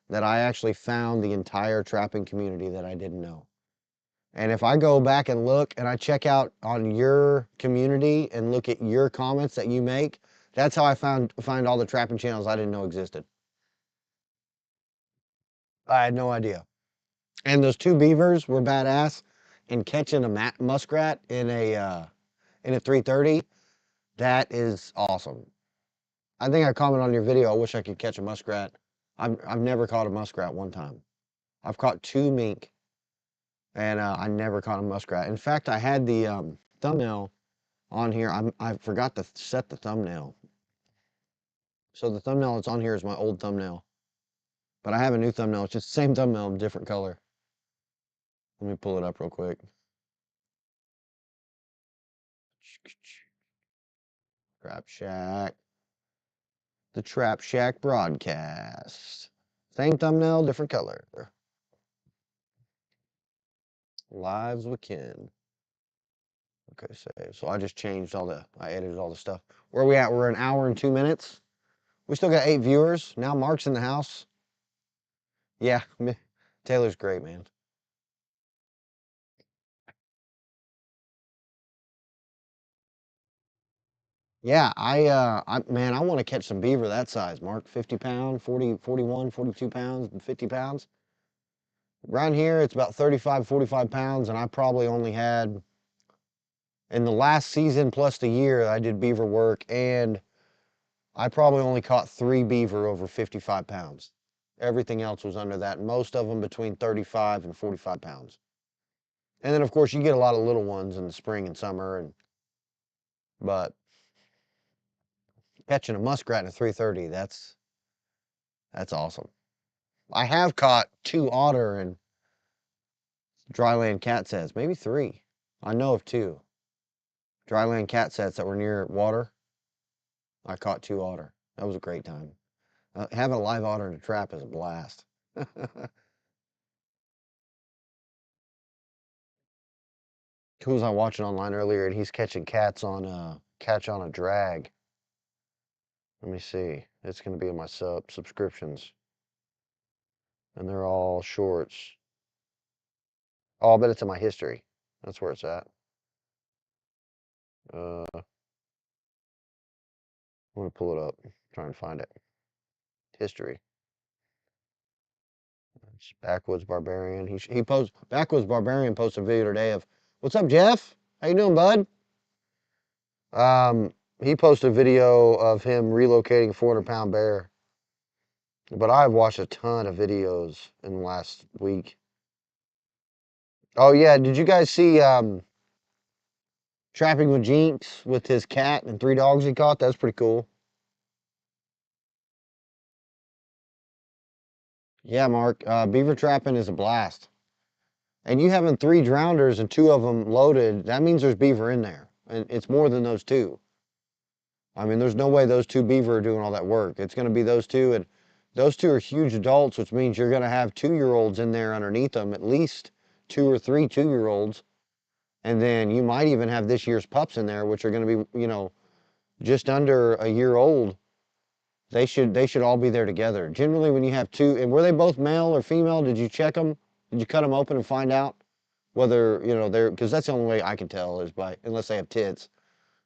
that I actually found the entire trapping community that I didn't know. And if I go back and look and I check out on your community and look at your comments that you make, that's how I find all the trapping channels I didn't know existed. I had no idea. And those two beavers were badass. And catching a muskrat in a 330, that is awesome. I think I commented on your video. I wish I could catch a muskrat. I've never caught a muskrat one time. I've caught two mink, and I never caught a muskrat. In fact, I had the thumbnail on here. I forgot to set the thumbnail. So the thumbnail that's on here is my old thumbnail. But I have a new thumbnail. It's just the same thumbnail, different color. Let me pull it up real quick. Trap Shack. The Trap Shack broadcast. Same thumbnail, different color. Lives with Ken. Okay, save. So I just changed I edited all the stuff. Where are we at? We're an hour and 2 minutes. We still got 8 viewers. Now Mark's in the house. Yeah, Taylor's great, man. Yeah, man, I want to catch some beaver that size, Mark. 50 pound, 40, 41, 42 pounds, and 50 pounds. Around here, it's about 35, 45 pounds, and I probably only had, in the last season plus the year, I did beaver work, and I probably only caught 3 beaver over 55 pounds. Everything else was under that, most of them between 35 and 45 pounds. And then, of course, you get a lot of little ones in the spring and summer, but catching a muskrat in a 330, that's awesome. I have caught 2 otter and dryland cat sets, maybe 3. I know of 2 dryland cat sets that were near water. I caught 2 otter. That was a great time. Having a live otter in a trap is a blast. Who was I watching online earlier, and he's catching cats on catch on a drag. Let me see. It's going to be in my subscriptions, and they're all shorts. Oh, I bet it's in my history. That's where it's at. I'm gonna pull it up, try and find it. History. It's Backwoods Barbarian. He posts Backwoods Barbarian posted a video today of, "What's up, Jeff? How you doing, bud?" He posted a video of him relocating a 400-pound bear. But I've watched a ton of videos in the last week. Oh yeah, did you guys see Trapping with Jinx with his cat and 3 dogs he caught? That's pretty cool. Yeah, Mark, beaver trapping is a blast. And you having 3 drowners and 2 of them loaded, that means there's beaver in there. And it's more than those 2. I mean, there's no way those 2 beaver are doing all that work. It's going to be those 2, and those 2 are huge adults, which means you're going to have 2-year-olds in there underneath them, at least 2 or 3 2-year-olds. And then you might even have this year's pups in there, which are going to be, just under a year old. They should all be there together. Generally, when you have 2, and were they both male or female? Did you check them? Did you cut them open and find out? whether, they're, because that's the only way I can tell is by, unless they have tits,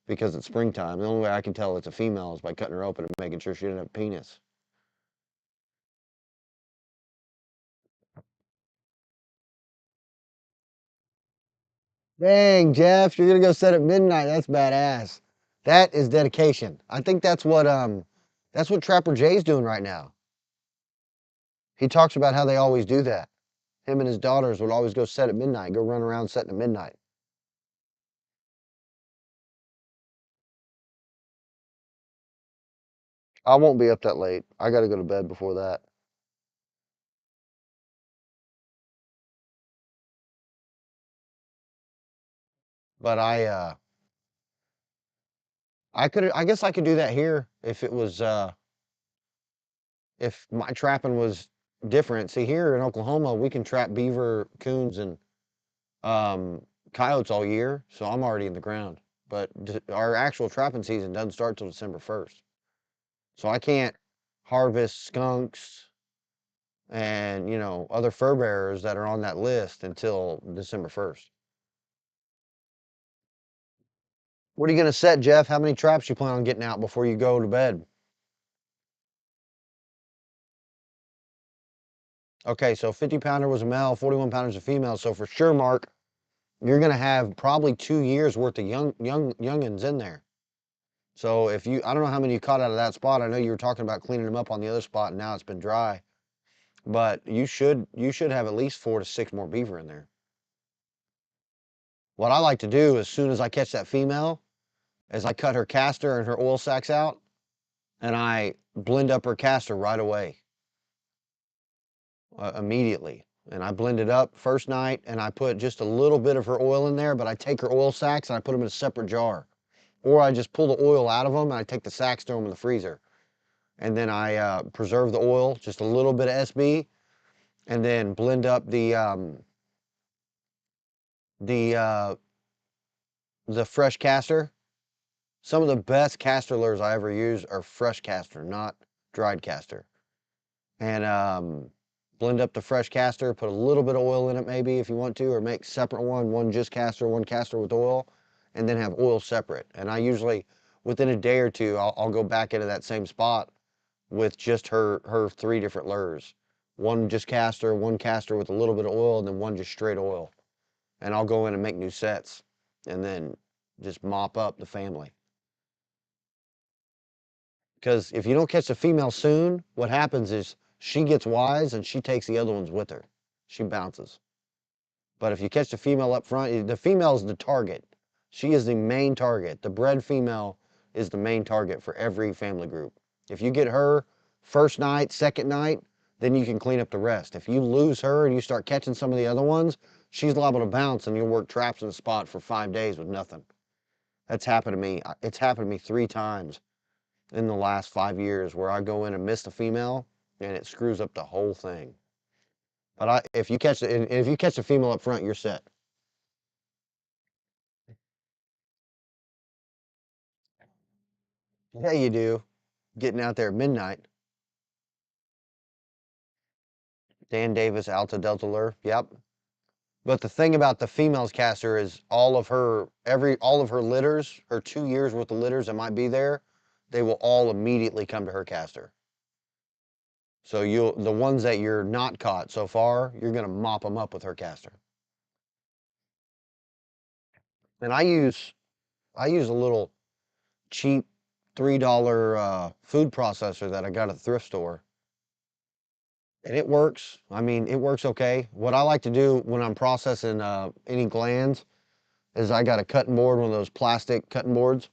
because it's springtime. The only way I can tell it's a female is by cutting her open and making sure she didn't have a penis. Dang, Jeff, you're gonna go set at midnight. That's badass. That is dedication. I think that's what Trapper Jay's doing right now. He talks about how they always do that. Him and his daughters would always go set at midnight, go run around setting at midnight. I won't be up that late. I got to go to bed before that. But I guess I could do that here if it was, if my trapping was different. See, here in Oklahoma, we can trap beaver, coons, and um, coyotes all year, so I'm already in the ground. But our actual trapping season doesn't start till December 1st, so I can't harvest skunks and other fur bearers that are on that list until December 1st. What are you gonna set, Jeff? How many traps you plan on getting out before you go to bed? Okay, so 50 pounder was a male, 41 pounders a female. So for sure, Mark, you're gonna have probably 2 years worth of youngins in there. So if you, I don't know how many you caught out of that spot. I know you were talking about cleaning them up on the other spot, and now it's been dry. But you should have at least 4 to 6 more beaver in there. What I like to do as soon as I catch that female is I cut her castor and her oil sacs out, and I blend up her castor right away, immediately. And I blend it up first night, and I put just a little bit of her oil in there, but I take her oil sacs and I put them in a separate jar. Or I just pull the oil out of them and I take the sacs, throw them in the freezer. And then I preserve the oil, just a little bit of SB, and then blend up the uh, the fresh castor. Some of the best castor lures I ever use are fresh castor, not dried castor. And blend up the fresh castor, put a little bit of oil in it maybe if you want to, or make separate one just castor, one castor with oil, and then have oil separate. And I usually, within a day or two, I'll go back into that same spot with just her 3 different lures. One just castor, one castor with a little bit of oil, and then one just straight oil. And I'll go in and make new sets, and then just mop up the family. Because if you don't catch the female soon, what happens is she gets wise and she takes the other ones with her. She bounces. But if you catch the female up front, the female is the target. She is the main target. The bred female is the main target for every family group. If you get her first night, second night, then you can clean up the rest. If you lose her and you start catching some of the other ones, she's liable to bounce and you'll work traps in the spot for 5 days with nothing. That's happened to me. It's happened to me 3 times in the last 5 years where I go in and miss the female and it screws up the whole thing. But if you catch the female up front, you're set. Yeah, you do. Getting out there at midnight. Dan Davis, Alta Delta Lure. Yep. But the thing about the female's caster is all of her litters, her 2 years worth of litters that might be there, they will all immediately come to her caster. So the ones that you're not caught so far, you're gonna mop them up with her caster. And I use a little cheap $3 food processor that I got at the thrift store. And it works. I mean, it works okay. What I like to do when I'm processing any glands is I got a cutting board, one of those plastic cutting boards,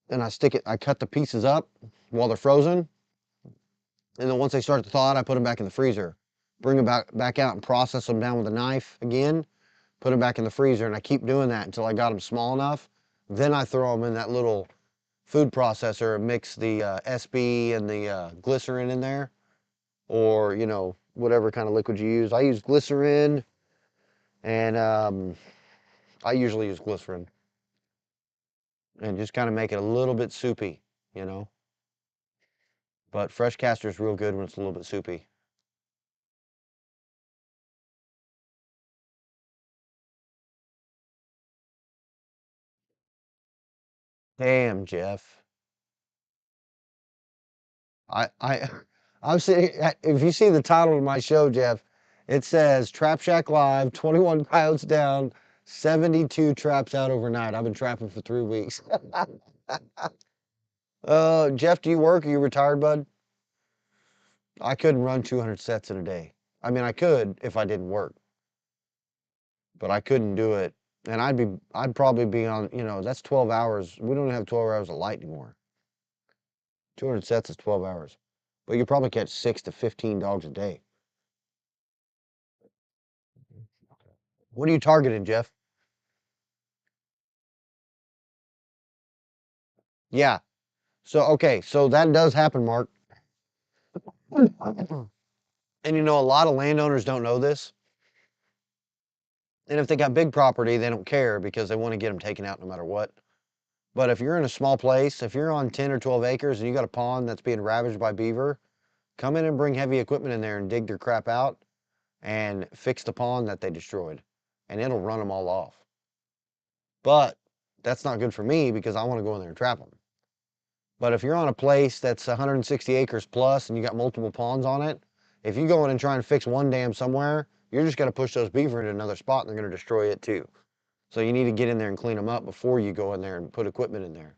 and I cut the pieces up while they're frozen, and then once they start to thaw out, I put them back in the freezer. Bring them back out and process them down with a knife again, put them back in the freezer, and I keep doing that until I got them small enough. Then I throw them in that little food processor and mix the SB and the glycerin in there, or whatever kind of liquid you use. I use glycerin, and I usually use glycerin, and just kind of make it a little bit soupy, you know. But fresh castor is real good when it's a little bit soupy. Damn, Jeff. I I'm sitting. If you see the title of my show, Jeff, it says Trap Shack Live, 21 coyotes down, 72 traps out overnight. I've been trapping for 3 weeks. Jeff, do you work? Are you retired, bud? I couldn't run 200 sets in a day. I mean, I could if I didn't work, but I couldn't do it. And I'd probably be on, that's 12 hours. We don't have 12 hours of light anymore. 200 sets is 12 hours. But you probably catch 6 to 15 dogs a day. What are you targeting, Jeff? Yeah. So, okay. So that does happen, Mark. And a lot of landowners don't know this. And if they got big property, they don't care because they want to get them taken out no matter what. But if you're in a small place, if you're on 10 or 12 acres and you got a pond that's being ravaged by beaver, come in and bring heavy equipment in there and dig their crap out and fix the pond that they destroyed. And it'll run them all off. But that's not good for me because I want to go in there and trap them. But if you're on a place that's 160 acres plus and you got multiple ponds on it, if you go in and try and fix one dam somewhere, you're just going to push those beaver into another spot and they're going to destroy it too. So you need to get in there and clean them up before you go in there and put equipment in there.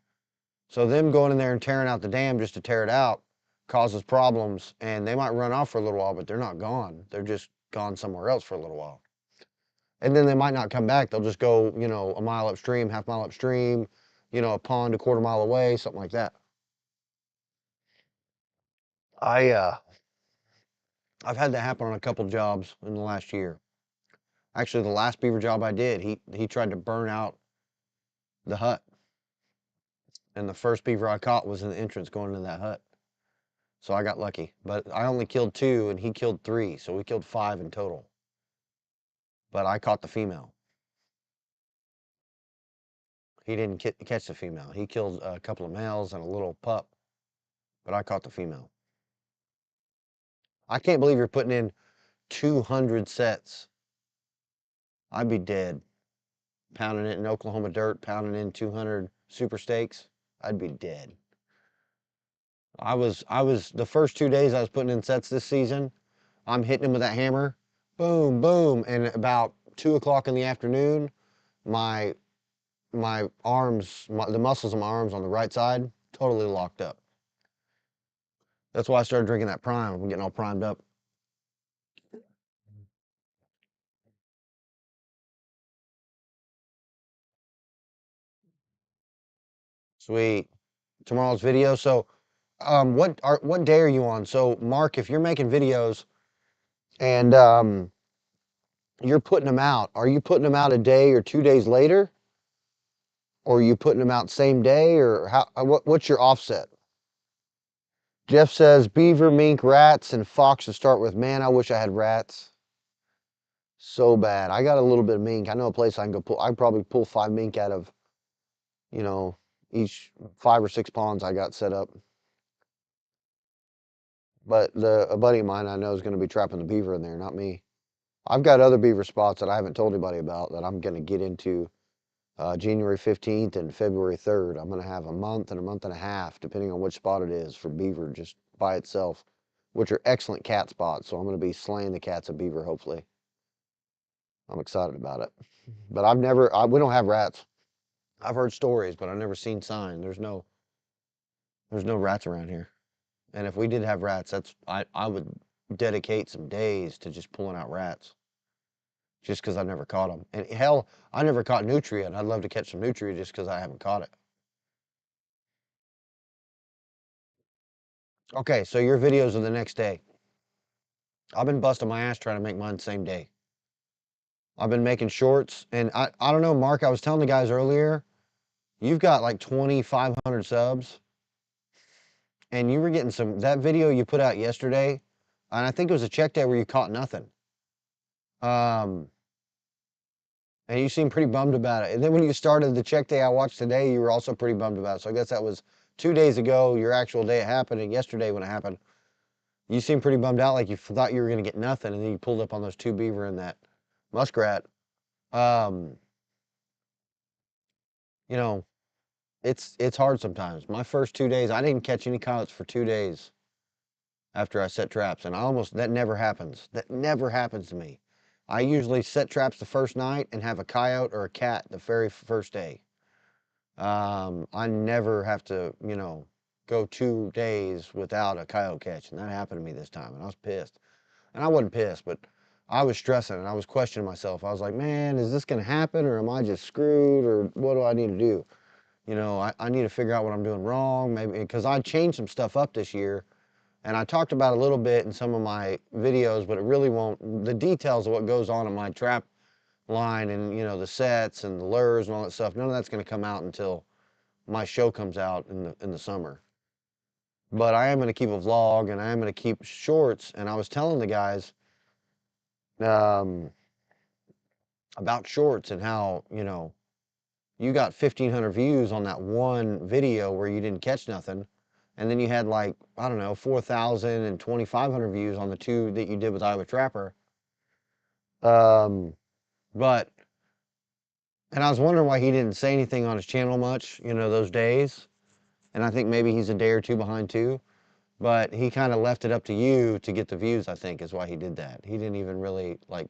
So them going in there and tearing out the dam just to tear it out causes problems, and they might run off for a little while, but they're not gone. They're just gone somewhere else for a little while. And then they might not come back. They'll just go, a mile upstream, half mile upstream, a pond a quarter mile away, something like that. I I've had that happen on a couple jobs in the last year. Actually, the last beaver job I did, he tried to burn out the hut, and the first beaver I caught was in the entrance going into that hut. So I got lucky, but I only killed two, and he killed three, so we killed five in total. But I caught the female. He didn't catch the female. He killed a couple of males and a little pup, but I caught the female. I can't believe you're putting in 200 sets. I'd be dead. Pounding it in Oklahoma dirt, pounding in 200 super steaks. I'd be dead. I was the first 2 days I was putting in sets this season. I'm hitting them with that hammer, boom, boom, and about 2 o'clock in the afternoon, my my arms, the muscles of my arms on the right side, totally locked up. That's why I started drinking that prime. I'm getting all primed up. Sweet. Tomorrow's video. So, what day are you on? So, Mark, if you're making videos and you're putting them out, are you putting them out a day or 2 days later? Or are you putting them out same day, or what's your offset? Jeff says beaver, mink, rats, and fox to start with. Man, I wish I had rats so bad. I got a little bit of mink. I know a place I can go pull. I can probably pull 5 mink out of, you know, each 5 or 6 ponds I got set up. But a buddy of mine I know is going to be trapping the beaver in there, not me. I've got other beaver spots that I haven't told anybody about that I'm going to get into January 15th and February 3rd. I'm going to have a month and a month and a half, depending on which spot it is, for beaver just by itself, which are excellent cat spots. So I'm going to be slaying the cats of beaver, hopefully. I'm excited about it. But we don't have rats. I've heard stories, but I've never seen sign. There's no rats around here. And if we did have rats, I would dedicate some days to just pulling out rats, just because I've never caught them. And hell, I never caught nutria, and I'd love to catch some nutria just because I haven't caught it. Okay, so your videos are the next day. I've been busting my ass trying to make mine the same day. I've been making shorts, and I don't know, Mark. I was telling the guys earlier, you've got like 2,500 subs, and you were getting that video you put out yesterday, and I think it was a check day where you caught nothing. Um, and you seemed pretty bummed about it. And then when you started the check day I watched today, you were also pretty bummed about it. So I guess that was 2 days ago, your actual day it happened, and yesterday when it happened, you seemed pretty bummed out, like you thought you were going to get nothing, and then you pulled up on those 2 beaver and that muskrat. Um, you know, it's hard sometimes. My first 2 days, I didn't catch any coyotes for 2 days after I set traps, and that never happens. That never happens to me. I usually set traps the first night and have a coyote or a cat the very first day. I never have to, go 2 days without a coyote catch, and that happened to me this time, and I was pissed. And I wasn't pissed, but I was stressing and I was questioning myself. I was like, man, is this going to happen, or am I just screwed, or what do I need to do? I need to figure out what I'm doing wrong, maybe because I changed some stuff up this year, and I talked about a little bit in some of my videos, but it really won't. The details of what goes on in my trap line and the sets and the lures and all that stuff. None of that's going to come out until my show comes out in the summer. But I am going to keep a vlog and I am going to keep shorts. And I was telling the guys um, about shorts and how you got 1,500 views on that one video where you didn't catch nothing. And then you had like, I don't know, 4,000 and 2,500 views on the two that you did with Iowa Trapper. Um, but, and I was wondering why he didn't say anything on his channel much, those days. And I think maybe he's a day or two behind too. But he kind of left it up to you to get the views, I think, is why he did that. He didn't even really like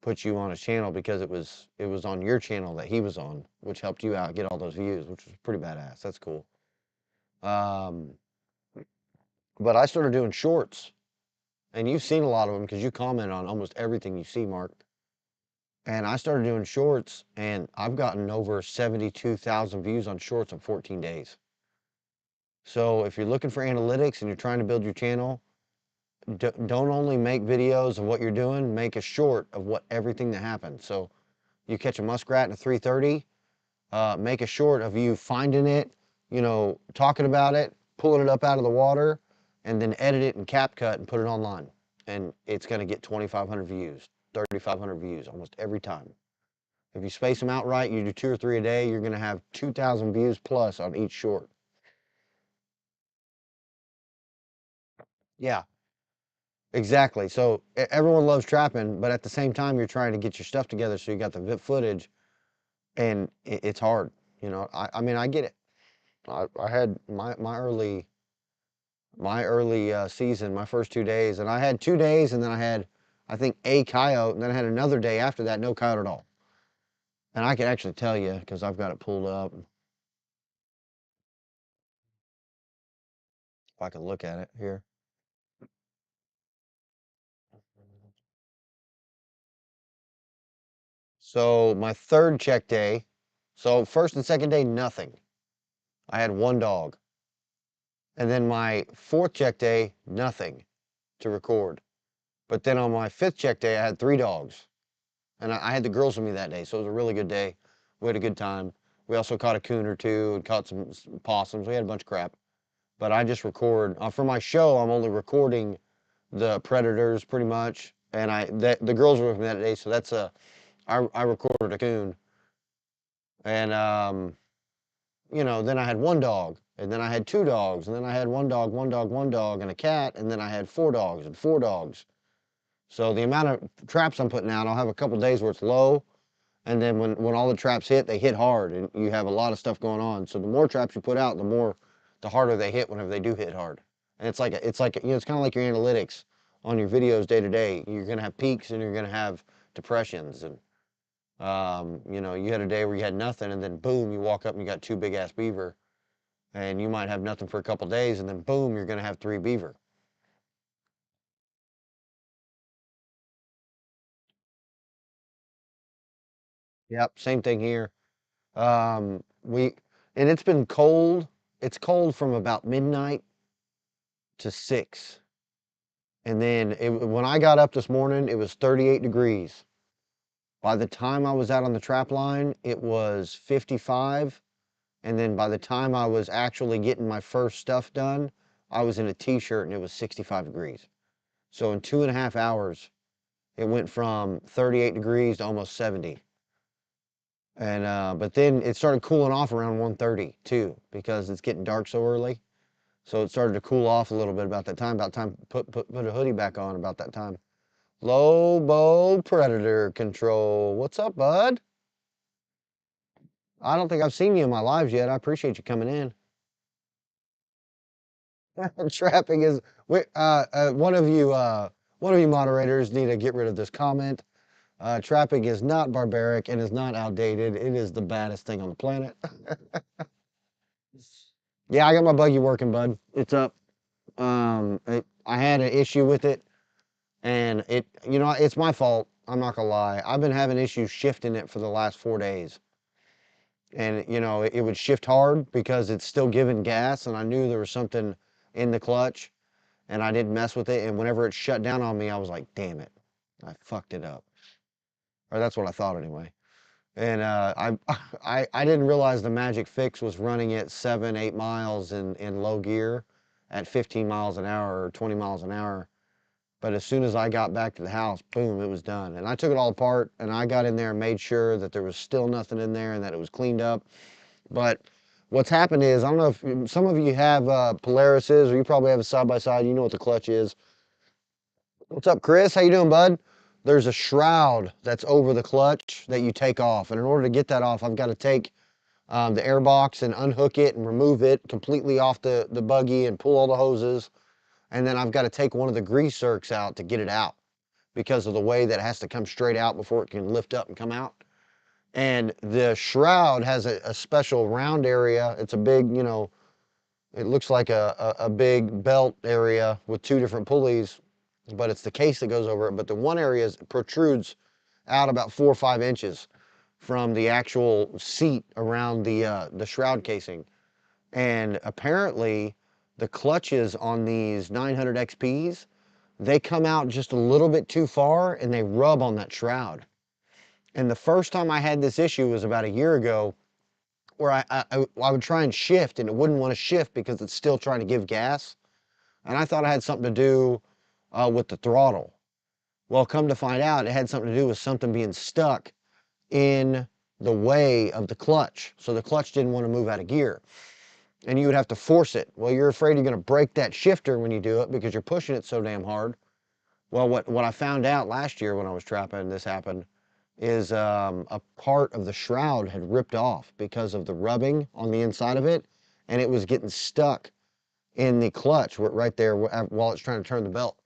put you on his channel because it was on your channel that he was on, which helped you out get all those views, which was pretty badass. That's cool. Um, but I started doing shorts, and you've seen a lot of them because you comment on almost everything you see, Mark. And I started doing shorts, and I've gotten over 72,000 views on shorts in 14 days. So if you're looking for analytics and you're trying to build your channel, don't only make videos of what you're doing, make a short of everything that happened. So you catch a muskrat in a 330, make a short of you finding it, talking about it, pulling it up out of the water, and then edit it in CapCut and put it online. And it's going to get 2,500 views, 3,500 views almost every time. If you space them out right, you do 2 or 3 a day, you're going to have 2,000 views plus on each short. Yeah, exactly. So everyone loves trapping, but at the same time, you're trying to get your stuff together so you got the footage, and it's hard. I mean, I get it. I had my early season, my first 2 days, and I had 2 days, and then I had, I think, a coyote, and then I had another day after that, no coyote at all. And I can actually tell you because I've got it pulled up. If I can look at it here. So my third check day, so first and second day, nothing. I had one dog. And then my fourth check day, nothing to record. But then on my fifth check day, I had 3 dogs. And I had the girls with me that day, so it was a really good day. We had a good time. We also caught a coon or two and caught some possums. We had a bunch of crap. But I just record. For my show, I'm only recording the predators pretty much. And the girls were with me that day, so I recorded a coon. And then I had one dog, and then I had 2 dogs, and then I had one dog, one dog, one dog, and a cat, and then I had 4 dogs and 4 dogs. So the amount of traps I'm putting out, I'll have a couple days where it's low, and then when all the traps hit, they hit hard, and you have a lot of stuff going on. So the more traps you put out, the harder they hit whenever they do hit hard. And it's kind of like your analytics on your videos day to day. You're gonna have peaks and you're gonna have depressions, and you had a day where you had nothing, and then boom, you walk up and you got 2 big ass beaver, and you might have nothing for a couple days, and then boom, you're gonna have 3 beaver. Yep, same thing here. We and it's been cold. It's cold from about midnight to 6. And then when I got up this morning, it was 38 degrees. By the time I was out on the trap line, it was 55. And then by the time I was actually getting my first stuff done, I was in a t-shirt and it was 65 degrees. So in 2.5 hours, it went from 38 degrees to almost 70. And but then it started cooling off around 1:30 too, because it's getting dark so early. So it started to cool off a little bit about that time. About time put a hoodie back on about that time. Lobo predator control. What's up, bud? I don't think I've seen you in my lives yet. I appreciate you coming in. Trapping is one of you moderators need to get rid of this comment. Trapping is not barbaric and is not outdated. It is the baddest thing on the planet. Yeah, I got my buggy working, bud. It's up. I had an issue with it, and it's my fault. I'm not gonna lie. I've been having issues shifting it for the last 4 days, and it would shift hard because it's still giving gas, and I knew there was something in the clutch, and I didn't mess with it. And whenever it shut down on me, I was like, "Damn it, I fucked it up," or that's what I thought anyway. And I didn't realize the magic fix was running at 7, 8 miles in low gear at 15 miles an hour or 20 miles an hour. But as soon as I got back to the house, boom, it was done. And I took it all apart and I got in there and made sure that there was still nothing in there and that it was cleaned up. But what's happened is, I don't know if some of you have Polarises, or you probably have a side by side. You know what the clutch is. What's up, Chris? How you doing, bud? There's a shroud that's over the clutch that you take off. And in order to get that off, I've got to take the air box and unhook it and remove it completely off the buggy and pull all the hoses. And then I've got to take one of the grease zerks out to get it out because of the way that it has to come straight out before it can lift up and come out. And the shroud has a special round area. It's a big, it looks like a big belt area with two different pulleys, but it's the case that goes over it. But the one area protrudes out about 4 or 5 inches from the actual seat around the shroud casing. And apparently, the clutches on these 900 XPs, they come out just a little bit too far and they rub on that shroud. And the first time I had this issue was about a year ago, where I would try and shift and it wouldn't want to shift because it's still trying to give gas. And I thought it had something to do with the throttle. Well, come to find out, it had something to do with something being stuck in the way of the clutch. So the clutch didn't want to move out of gear. And you would have to force it. Well, you're afraid you're going to break that shifter when you do it because you're pushing it so damn hard. Well, what I found out last year when I was trapping, and this happened, is a part of the shroud had ripped off because of the rubbing on the inside of it, and it was getting stuck in the clutch right there while it's trying to turn the belt.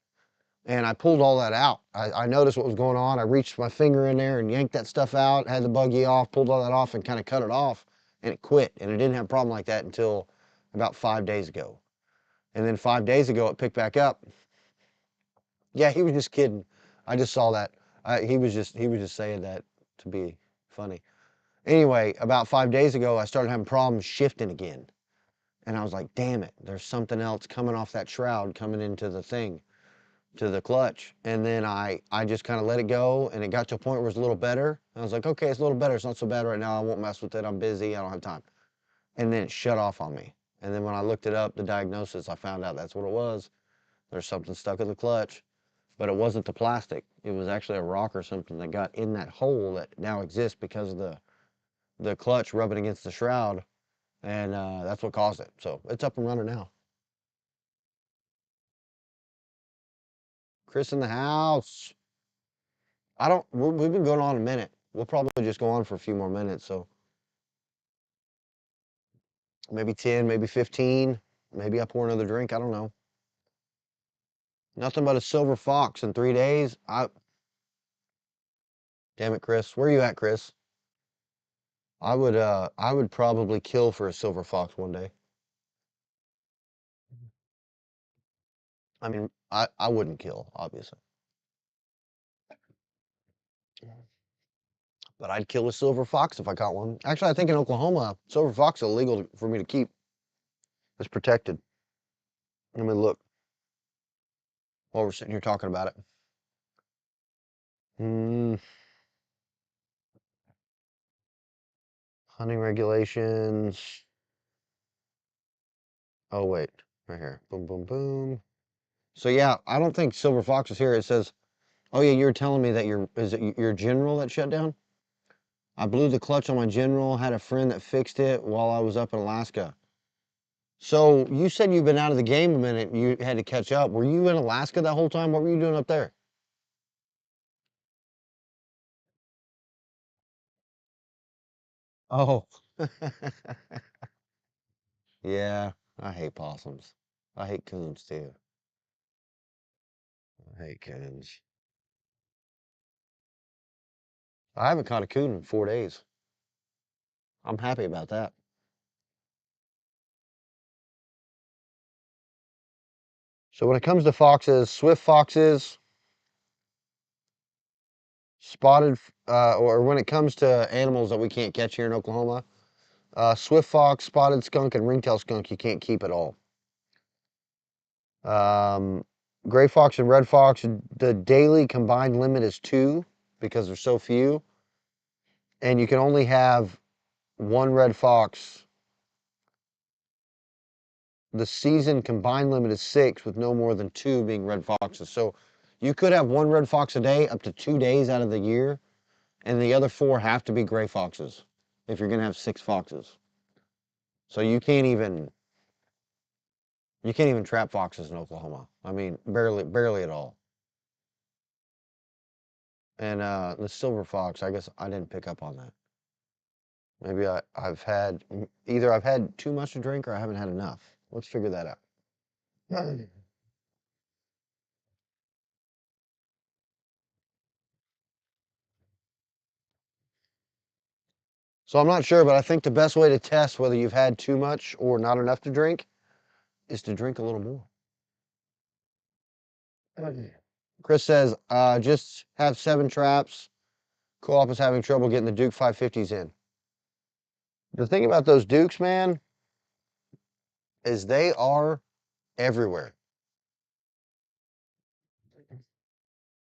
And I pulled all that out. I noticed what was going on. I reached my finger in there and yanked that stuff out, had the buggy off, pulled all that off, and kind of cut it off, and it quit. And it didn't have a problem like that until about 5 days ago. And then 5 days ago, it picked back up. Yeah, he was just kidding. I just saw that. He was just saying that to be funny. Anyway, about 5 days ago, I started having problems shifting again. And I was like, damn it, there's something else coming off that shroud coming into the thing, to the clutch. And then I just kind of let it go, and it got to a point where it was a little better. I was like, okay, it's a little better. It's not so bad right now. I won't mess with it. I'm busy. I don't have time. And then it shut off on me. And then when I looked it up, the diagnosis, I found out that's what it was. There's something stuck in the clutch, but it wasn't the plastic. It was actually a rock or something that got in that hole that now exists because of the clutch rubbing against the shroud. And that's what caused it. So it's up and running now. Chris in the house. We've been going on a minute. We'll probably just go on for a few more minutes. So maybe 10, maybe 15. Maybe I pour another drink. I don't know. Nothing but a silver fox in 3 days. Damn it, Chris. Where are you at, Chris? I would probably kill for a silver fox one day. I mean, I wouldn't kill, obviously. But I'd kill a silver fox if I caught one. Actually, I think in Oklahoma, silver fox is illegal for me to keep. It's protected. Let me look while we're sitting here talking about it. Mm, hunting regulations. Oh, wait. Right here. Boom, boom, boom. So, yeah, I don't think silver fox is here. It says, oh, yeah, you were telling me that is it your general that shut down? I blew the clutch on my general, had a friend that fixed it while I was up in Alaska. So you said you've been out of the game a minute. You had to catch up. Were you in Alaska that whole time? What were you doing up there? Oh, Yeah, I hate possums. I hate coons too. I hate coons. I haven't caught a coon in 4 days. I'm happy about that. So when it comes to foxes, swift foxes, spotted, or when it comes to animals that we can't catch here in Oklahoma, swift fox, spotted skunk, and ringtail skunk you can't keep at all. Um, gray fox and red fox, the daily combined limit is 2 because there's so few, and you can only have one red fox. The season combined limit is 6 with no more than 2 being red foxes. So you could have one red fox a day up to 2 days out of the year, and the other 4 have to be gray foxes if you're gonna have 6 foxes. So you can't even trap foxes in Oklahoma. I mean, barely at all. And the silver fox, I guess I didn't pick up on that. Maybe either I've had too much to drink or I haven't had enough. Let's figure that out. So I'm not sure, but I think the best way to test whether you've had too much or not enough to drink is to drink a little more. Chris says, just have 7 traps. Co-op is having trouble getting the Duke 550s in. The thing about those Dukes, man, is they are everywhere.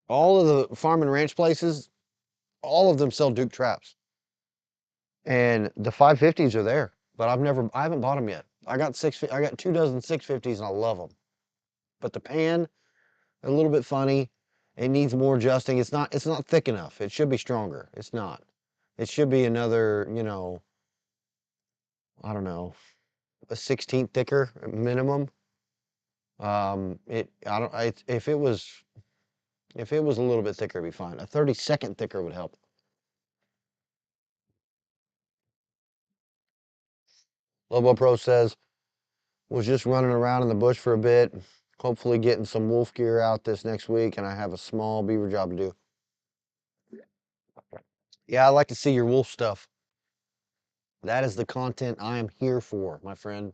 All of the farm and ranch places, all of them sell Duke traps. And the 550s are there, but I haven't bought them yet. I got 2 dozen 650s and I love them. But the pan, a little bit funny. It needs more adjusting. It's not thick enough. It should be stronger. It's not. It should be another, I don't know, a 16th thicker minimum. I don't, I, if it was a little bit thicker, it'd be fine. A 32nd thicker would help. Lobo Pro says, was just running around in the bush for a bit, hopefully getting some wolf gear out this next week, and I have a small beaver job to do. Yeah, I'd like to see your wolf stuff. That is the content I am here for, my friend.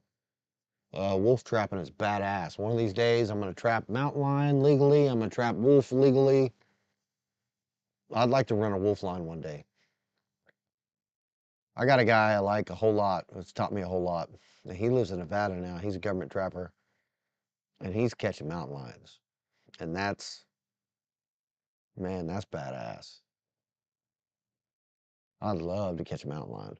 Wolf trapping is badass. One of these days, I'm going to trap mountain lion legally. I'm going to trap wolf legally. I'd like to run a wolf line one day. I got a guy I like a whole lot. It's taught me a whole lot. He lives in Nevada now. He's a government trapper, and he's catching mountain lions. And man, that's badass. I'd love to catch a mountain lion.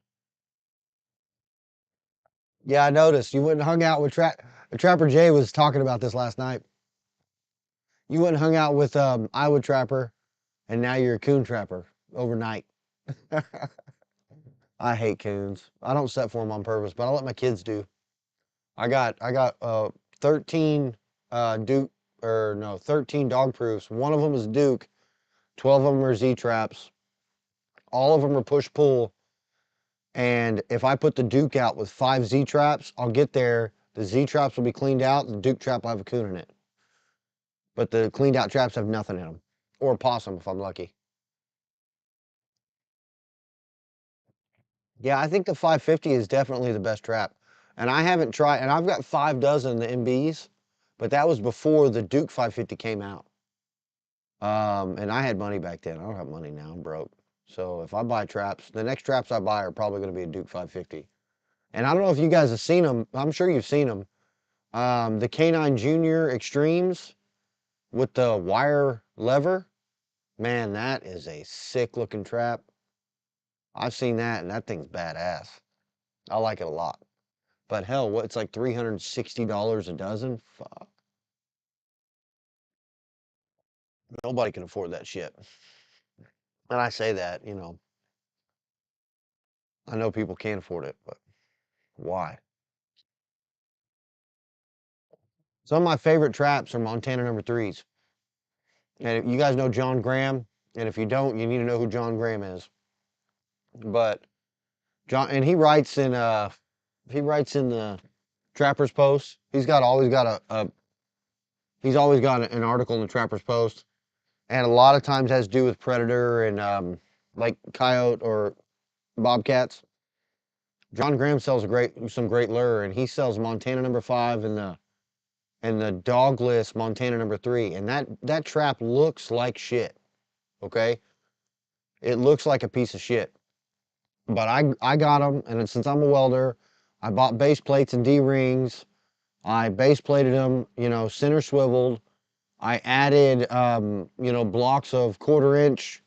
Yeah, I noticed you went and hung out with Trapper Jay was talking about this last night. You went and hung out with Iowa Trapper, and now you're a coon trapper overnight. I hate coons. I don't set for them on purpose, but I let my kids do. I got 13 Duke or no 13 dog proofs. One of them is Duke. 12 of them are Z traps. All of them are push pull. And if I put the Duke out with 5 Z traps, I'll get there. The Z traps will be cleaned out. The Duke trap will have a coon in it. But the cleaned out traps have nothing in them, or a possum if I'm lucky. Yeah, I think the 550 is definitely the best trap. And I haven't tried, and I've got 5 dozen the MBs, but that was before the Duke 550 came out. And I had money back then. I don't have money now. I'm broke. So if I buy traps, the next traps I buy are probably going to be a Duke 550. And I don't know if you guys have seen them. I'm sure you've seen them. The K9 Junior Extremes with the wire lever. Man, that is a sick looking trap. I've seen that, and that thing's badass. I like it a lot. But hell, it's like $360 a dozen? Fuck. Nobody can afford that shit. And I say that, I know people can't afford it, but why? Some of my favorite traps are Montana number threes. And you guys know John Graham, and if you don't, you need to know who John Graham is. But John, and he writes in the Trapper's Post. He's always got an article in the Trapper's Post, and a lot of times has to do with predator and like coyote or bobcats. John Graham sells some great lure, and he sells Montana number 5 and the dogless Montana number 3, and that trap looks like shit. Okay, it looks like a piece of shit, but I got them, and since I'm a welder, I bought base plates and D rings. I base plated them, center swiveled. I added, blocks of 1/4 inch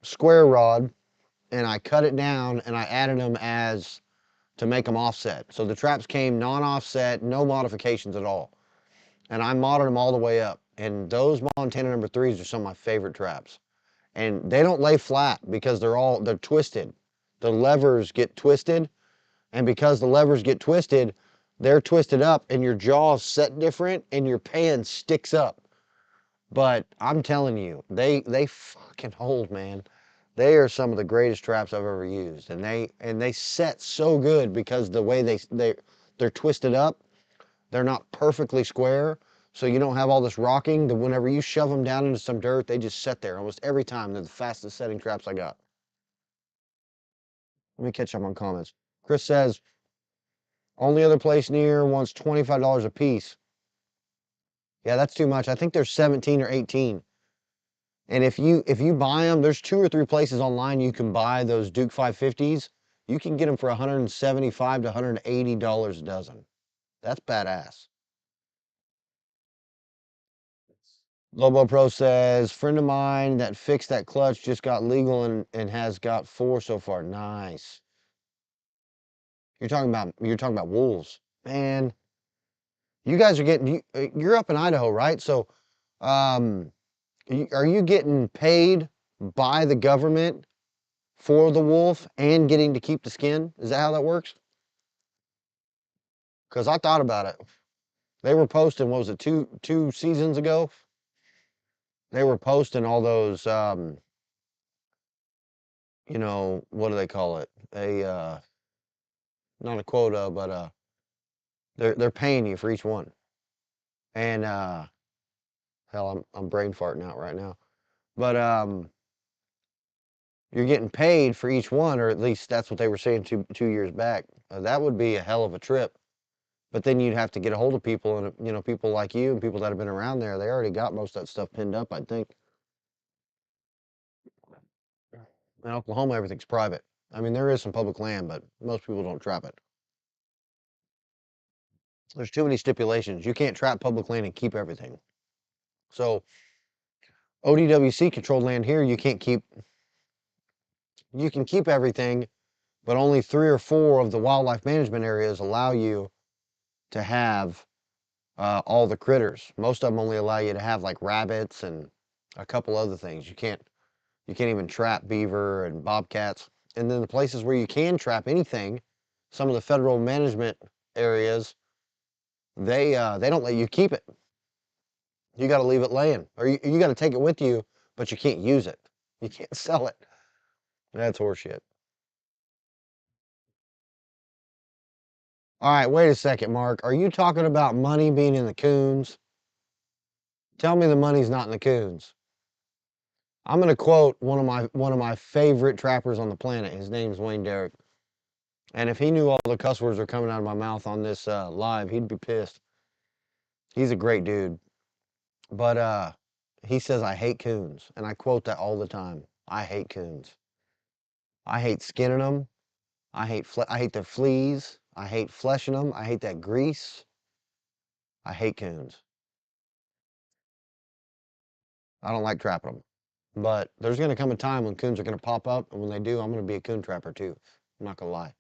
square rod, and I cut it down and I added them as to make them offset. So the traps came non-offset, no modifications at all. And I modded them all the way up. And those Montana number 3s are some of my favorite traps. And they don't lay flat because they're twisted. The levers get twisted, and because the levers get twisted, they're twisted up and your jaw's set different and your pan sticks up. But I'm telling you, they fucking hold, man. They are some of the greatest traps I've ever used, and they set so good because the way they're twisted up, they're not perfectly square, so you don't have all this rocking. That whenever you shove them down into some dirt, they just set there almost every time. They're the fastest setting traps I got. Let me catch up on comments. Chris says only other place near wants $25 a piece. Yeah, that's too much. I think there's 17 or 18. And if you buy them, there's 2 or 3 places online you can buy those Duke 550s. You can get them for $175 to $180 a dozen. That's badass. Lobo Pro says, friend of mine that fixed that clutch just got legal and has got 4 so far. Nice. You're talking about wolves. Man, you guys are you're up in Idaho, right? So um are you getting paid by the government for the wolf and getting to keep the skin? Is that how that works? Because I thought about it. They were posting, what was it, two seasons ago? They were posting all those, what do they call it? Not a quota, but they're paying you for each one. And hell, I'm brain farting out right now. But you're getting paid for each one, or at least that's what they were saying 2 years back. That would be a hell of a trip. But then you'd have to get a hold of people, and people like you and people that have been around there. They already got most of that stuff pinned up, I think. In Oklahoma, everything's private. I mean, there is some public land, but most people don't trap it. There's too many stipulations. You can't trap public land and keep everything. So ODWC controlled land here, you can't keep. You can keep everything, but only 3 or 4 of the wildlife management areas allow you to have all the critters. Most of them only allow you to have like rabbits and a couple other things. You can't even trap beaver and bobcats. And then the places where you can trap anything, some of the federal management areas, they don't let you keep it. You got to leave it laying, or you got to take it with you, but you can't use it. You can't sell it. That's horseshit. All right, wait a second, Mark. Are you talking about money being in the coons? Tell me the money's not in the coons. I'm going to quote one of my favorite trappers on the planet. His name's Wayne Derrick. And if he knew all the cuss words are coming out of my mouth on this live, he'd be pissed. He's a great dude. But he says, I hate coons. And I quote that all the time. I hate coons. I hate skinning them. I hate their fleas. I hate fleshing them. I hate that grease. I hate coons. I don't like trapping them. But there's going to come a time when coons are going to pop up. And when they do, I'm going to be a coon trapper too. I'm not going to lie.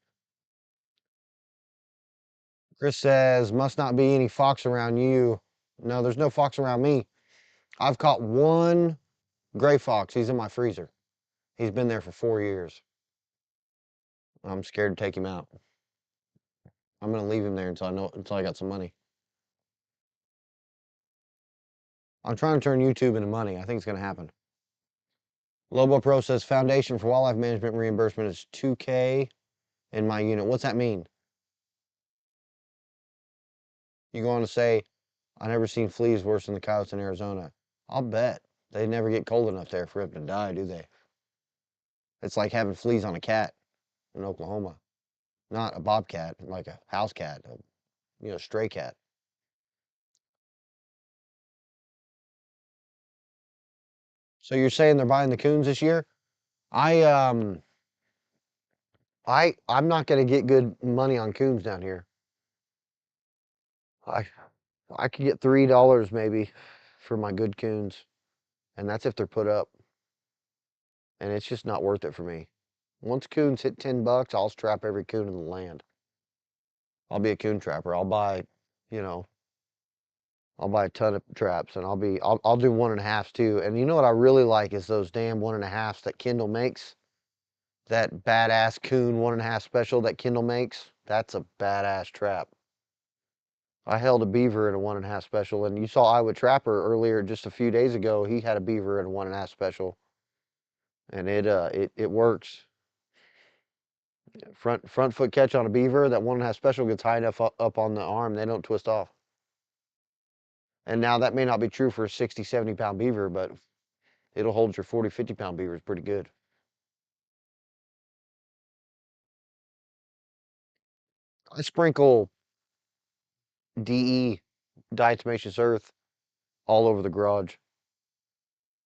Chris says, must not be any fox around you. No, there's no fox around me. I've caught one gray fox. He's in my freezer. He's been there for 4 years. I'm scared to take him out. I'm gonna leave him there until I got some money. I'm trying to turn YouTube into money. I think it's gonna happen. Lobo Pro says Foundation for Wildlife Management reimbursement is 2K in my unit. What's that mean? You going to say, I never seen fleas worse than the coyotes in Arizona. I'll bet. They never get cold enough there for them to die, do they? It's like having fleas on a cat in Oklahoma. Not a bobcat, like a house cat, stray cat. So you're saying they're buying the coons this year? I I'm not gonna get good money on coons down here. I I could get $3 maybe for my good coons, and that's if they're put up, and it's just not worth it for me. Once coons hit $10, I'll trap every coon in the land. I'll be a coon trapper. You know, I'll buy a ton of traps, and I'll do 1.5s too. And you know what I really like is those damn 1.5s that Kindle makes. That badass coon 1.5 special that Kindle makes. That's a badass trap. I held a beaver in a 1.5 special, and you saw Iowa Trapper earlier just a few days ago. He had a beaver in a 1.5 special, and it works. Front foot catch on a beaver. That 1.5 special gets high enough up on the arm, they don't twist off. And now that may not be true for a 60, 70 pound beaver, but it'll hold your 40, 50 pound beavers pretty good. I sprinkle DE, diatomaceous earth, all over the garage.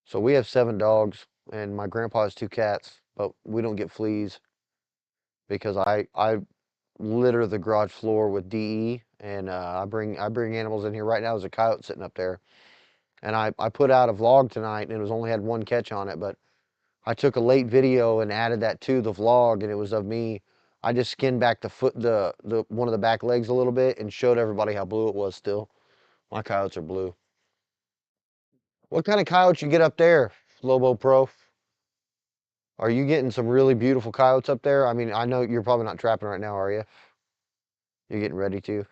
So we have 7 dogs, and my grandpa has 2 cats, but we don't get fleas because I litter the garage floor with DE, and I bring animals in here. Right now, there's a coyote sitting up there, and I put out a vlog tonight, and it was only had 1 catch on it, but I took a late video and added that to the vlog, and it was of me. I just skinned back the one of the back legs a little bit and showed everybody how blue it was still. My coyotes are blue. What kind of coyotes you get up there, Lobo Pro? Are you getting some really beautiful coyotes up there? I mean, I know you're probably not trapping right now, are you? You're getting ready to,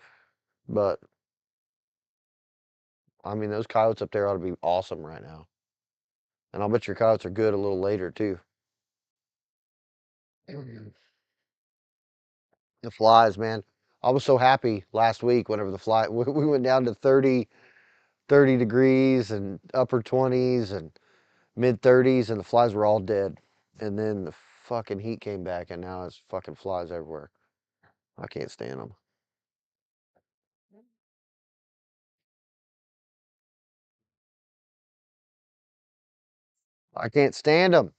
but I mean, those coyotes up there ought to be awesome right now. And I'll bet your coyotes are good a little later too. The flies, man. I was so happy last week whenever we went down to 30 degrees and upper 20s and mid 30s, and the flies were all dead. And then the fucking heat came back, and now it's fucking flies everywhere. I can't stand them. I can't stand them.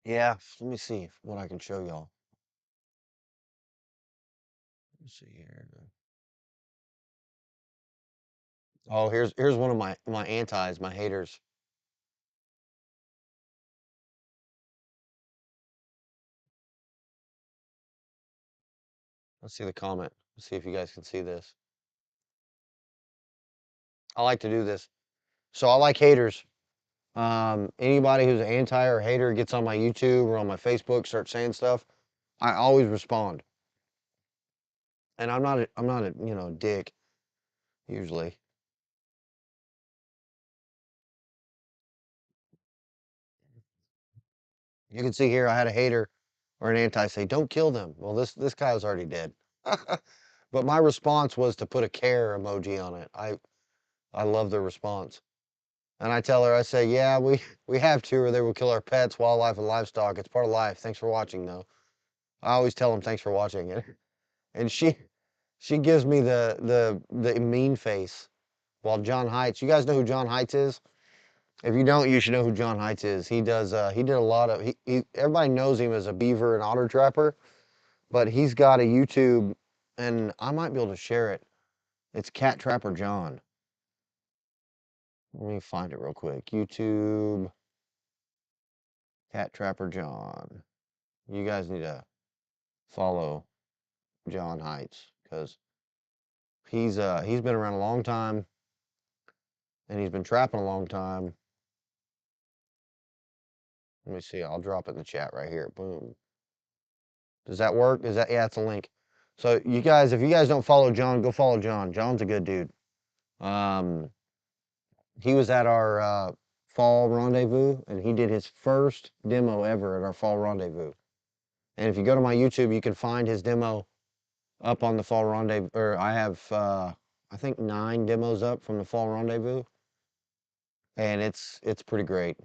Yeah, let me see what I can show y'all. Let's see here. Oh, here's one of my antis, my haters. Let's see the comment. Let's see if you guys can see this. I like to do this. So I like haters. Anybody who's an anti or hater gets on my YouTube or on my Facebook, starts saying stuff, I always respond. And I'm not a dick usually. You can see here I had a hater or an anti say, "Don't kill them." Well, this guy was already dead. But my response was to put a care emoji on it. I love their response. And I tell her, I say, "Yeah, we have to, or they will kill our pets, wildlife, and livestock. It's part of life. Thanks for watching, though." I always tell them, "Thanks for watching it." And she gives me the mean face. While John Heights, you guys know who John Heights is? If you don't, you should know who John Heights is. He did a lot of everybody knows him as a beaver and otter trapper, but he's got a YouTube, and I might be able to share it. It's Cat Trapper John. Let me find it real quick. YouTube Cat Trapper John. You guys need to follow John Heights because he's been around a long time, and he's been trapping a long time. Let me see. I'll drop it in the chat right here. Boom. Does that work? Yeah, it's a link. So you guys, if you guys don't follow John, go follow John. John's a good dude. Um, he was at our fall rendezvous, and he did his first demo ever at our fall rendezvous. And if you go to my YouTube, you can find his demo up on the fall rendezvous. Or I have, I think 9 demos up from the fall rendezvous, and it's pretty great.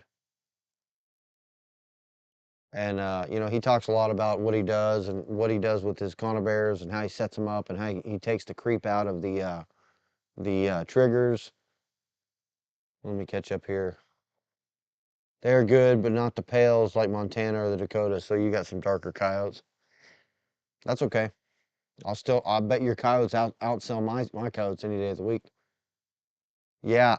And you know, he talks a lot about what he does and what he does with his conibears and how he sets them up and how he takes the creep out of the triggers. Let me catch up here. They're good, but not the pales like Montana or the Dakota. So you got some darker coyotes. That's okay. I bet your coyotes outsell my coyotes any day of the week. Yeah.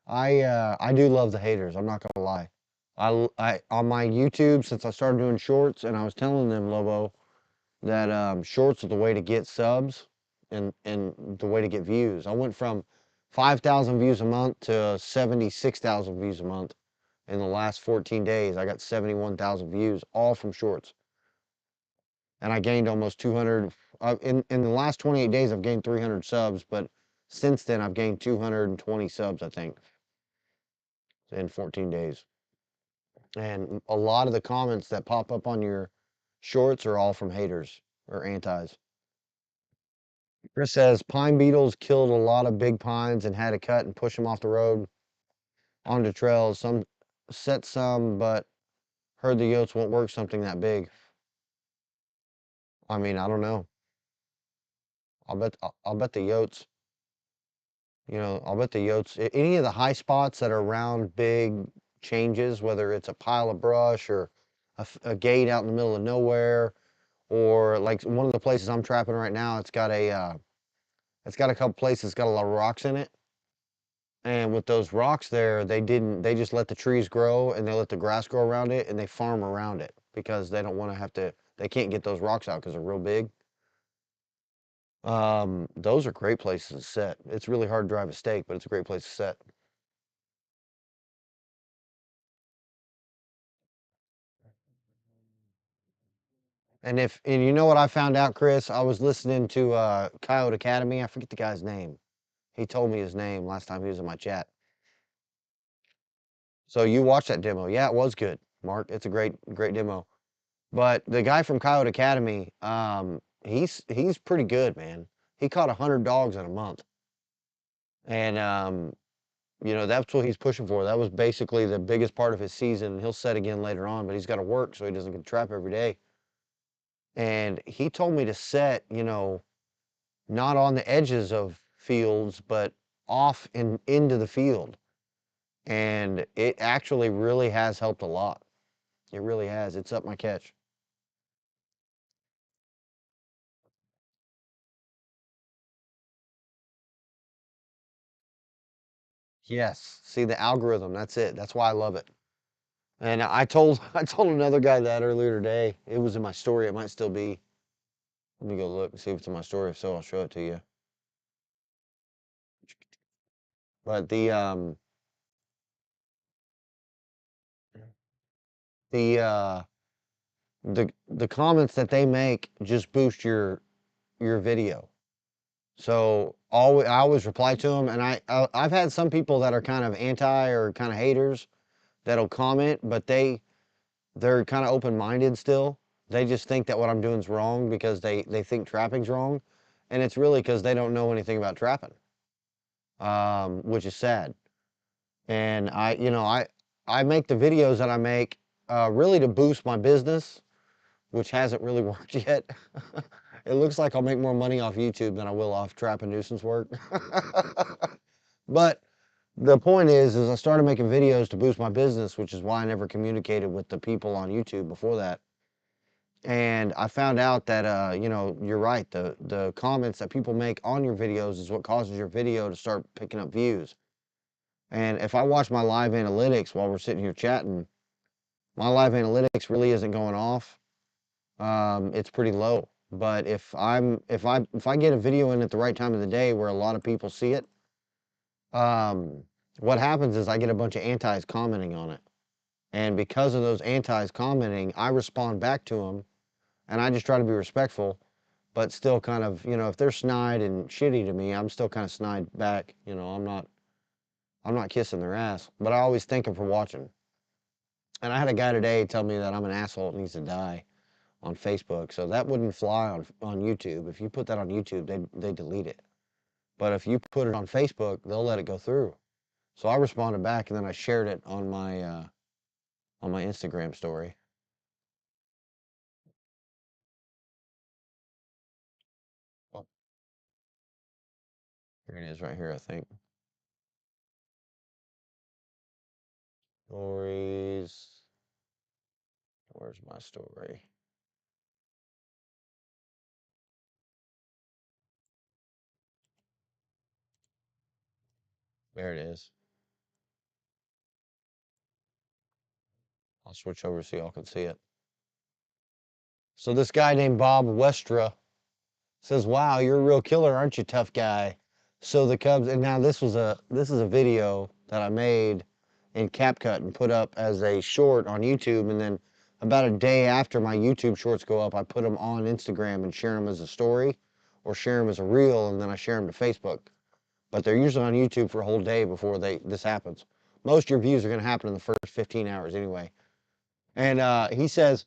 I do love the haters. I'm not gonna lie. I on my YouTube, since I started doing shorts, and I was telling them, Lobo, that shorts are the way to get subs and the way to get views. I went from 5,000 views a month to 76,000 views a month in the last 14 days. I got 71,000 views, all from shorts, and I gained almost 200. In the last 28 days, I've gained 300 subs, but since then, I've gained 220 subs, I think, in 14 days. And a lot of the comments that pop up on your shorts are all from haters or antis. Chris says pine beetles killed a lot of big pines and had to cut and push them off the road onto trails. Some set some, but heard the yotes won't work something that big. I mean, I don't know. I'll bet the yotes. You know, I'll bet the yotes. Any of the high spots that are around big changes, whether it's a pile of brush or a gate out in the middle of nowhere, or like one of the places I'm trapping right now, it's got a couple places, it's got a lot of rocks in it. And with those rocks there, they just let the trees grow and they let the grass grow around it and they farm around it because they don't want to have to, they can't get those rocks out because they're real big. Those are great places to set. It's really hard to drive a stake, but it's a great place to set. And you know what I found out, Chris? I was listening to Coyote Academy. I forget the guy's name. He told me his name last time he was in my chat. So you watched that demo. Yeah, it was good, Mark. It's a great demo. But the guy from Coyote Academy, he's pretty good, man. He caught 100 dogs in a month, and you know that's what he's pushing for. That was basically the biggest part of his season. He'll set again later on, but he's got to work, so he doesn't get to trap every day. And he told me to set, you know, not on the edges of fields, but off and into the field. And it actually really has helped a lot. It really has. It's up my catch. Yes. See the algorithm. That's it. That's why I love it. And I told I told another guy that earlier today. It was in my story. It might still be. Let me go look and see if it's in my story. If so, I'll show it to you. But the the comments that they make just boost your video. So I always reply to them, and I've had some people that are kind of anti or kind of haters that'll comment, but they're kind of open-minded still. They just think that what I'm doing is wrong because they think trapping's wrong, and it's really because they don't know anything about trapping, which is sad. And you know, I make the videos that I make really to boost my business, which hasn't really worked yet. It looks like I'll make more money off YouTube than I will off trap and nuisance work. But the point is I started making videos to boost my business, which is why I never communicated with the people on YouTube before that. And I found out that, you know, you're right. The comments that people make on your videos is what causes your video to start picking up views. And if I watch my live analytics while we're sitting here chatting, my live analytics really isn't going off. It's pretty low. But if I get a video in at the right time of the day where a lot of people see it, um, what happens is I get a bunch of antis commenting on it. And because of those antis commenting, I respond back to them and I just try to be respectful. but still kind of, if they're snide and shitty to me, I'm still kind of snide back. I'm not kissing their ass, but I always thank them for watching. And I had a guy today tell me that I'm an asshole that needs to die on Facebook, so that wouldn't fly on YouTube. If you put that on YouTube, they delete it. But if you put it on Facebook, they'll let it go through. So I responded back, and then I shared it on my Instagram story. Oh, here it is, right here, I think. Stories. Where's my story? There it is. I'll switch over so y'all can see it. So this guy named Bob Westra says, "Wow, you're a real killer, aren't you, tough guy?" So the Cubs, and now this is a video that I made in CapCut and put up as a short on YouTube, and then about a day after my YouTube shorts go up, I put them on Instagram and share them as a story, or share them as a reel, and then I share them to Facebook. But they're usually on YouTube for a whole day before this happens. Most of your views are going to happen in the first 15 hours anyway. And he says,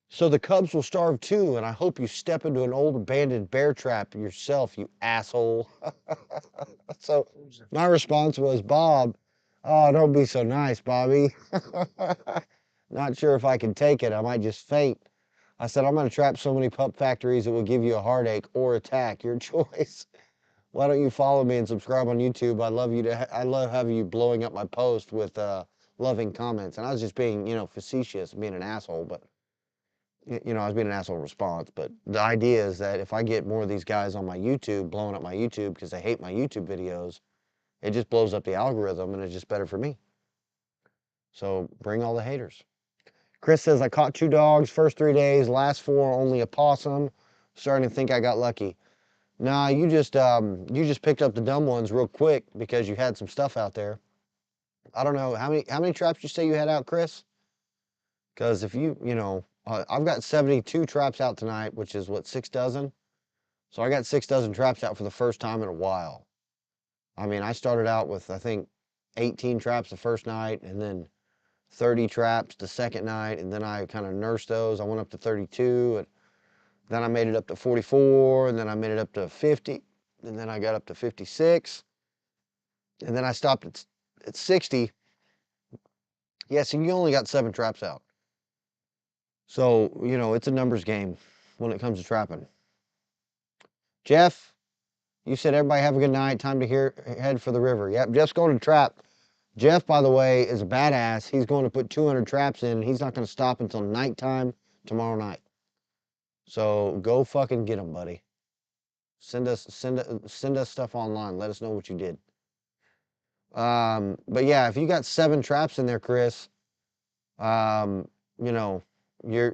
"So the Cubs will starve too, and I hope you step into an old abandoned bear trap yourself, you asshole." So my response was, "Bob, oh, don't be so nice, Bobby. Not sure if I can take it. I might just faint." I said, "I'm going to trap so many pup factories it will give you a heartache or attack, your choice. Why don't you follow me and subscribe on YouTube? I love having you blowing up my post with loving comments." And I was just being, facetious, being an asshole, but I was being an asshole response. But the idea is that if I get more of these guys on my YouTube blowing up my YouTube because they hate my YouTube videos, it just blows up the algorithm and it's just better for me. So bring all the haters. Chris says, "I caught 2 dogs first 3 days, last 4 only a possum. Starting to think I got lucky." Nah, you just picked up the dumb ones real quick because you had some stuff out there. I don't know how many traps you say you had out, Chris? Because if I've got 72 traps out tonight, which is what, 6 dozen. So I got 6 dozen traps out for the first time in a while. I mean, I started out with I think 18 traps the first night, and then 30 traps the second night, and then I kind of nursed those. I went up to 32, and then I made it up to 44, and then I made it up to 50, and then I got up to 56, and then I stopped at 60. Yeah, so you only got 7 traps out. So, it's a numbers game when it comes to trapping. Jeff, you said everybody have a good night. Time to head for the river. Yep, Jeff's going to trap. Jeff, by the way, is a badass. He's going to put 200 traps in. He's not going to stop until nighttime tomorrow night. So go fucking get him, buddy. Send us stuff online. Let us know what you did. But yeah, if you got 7 traps in there, Chris, um, you know,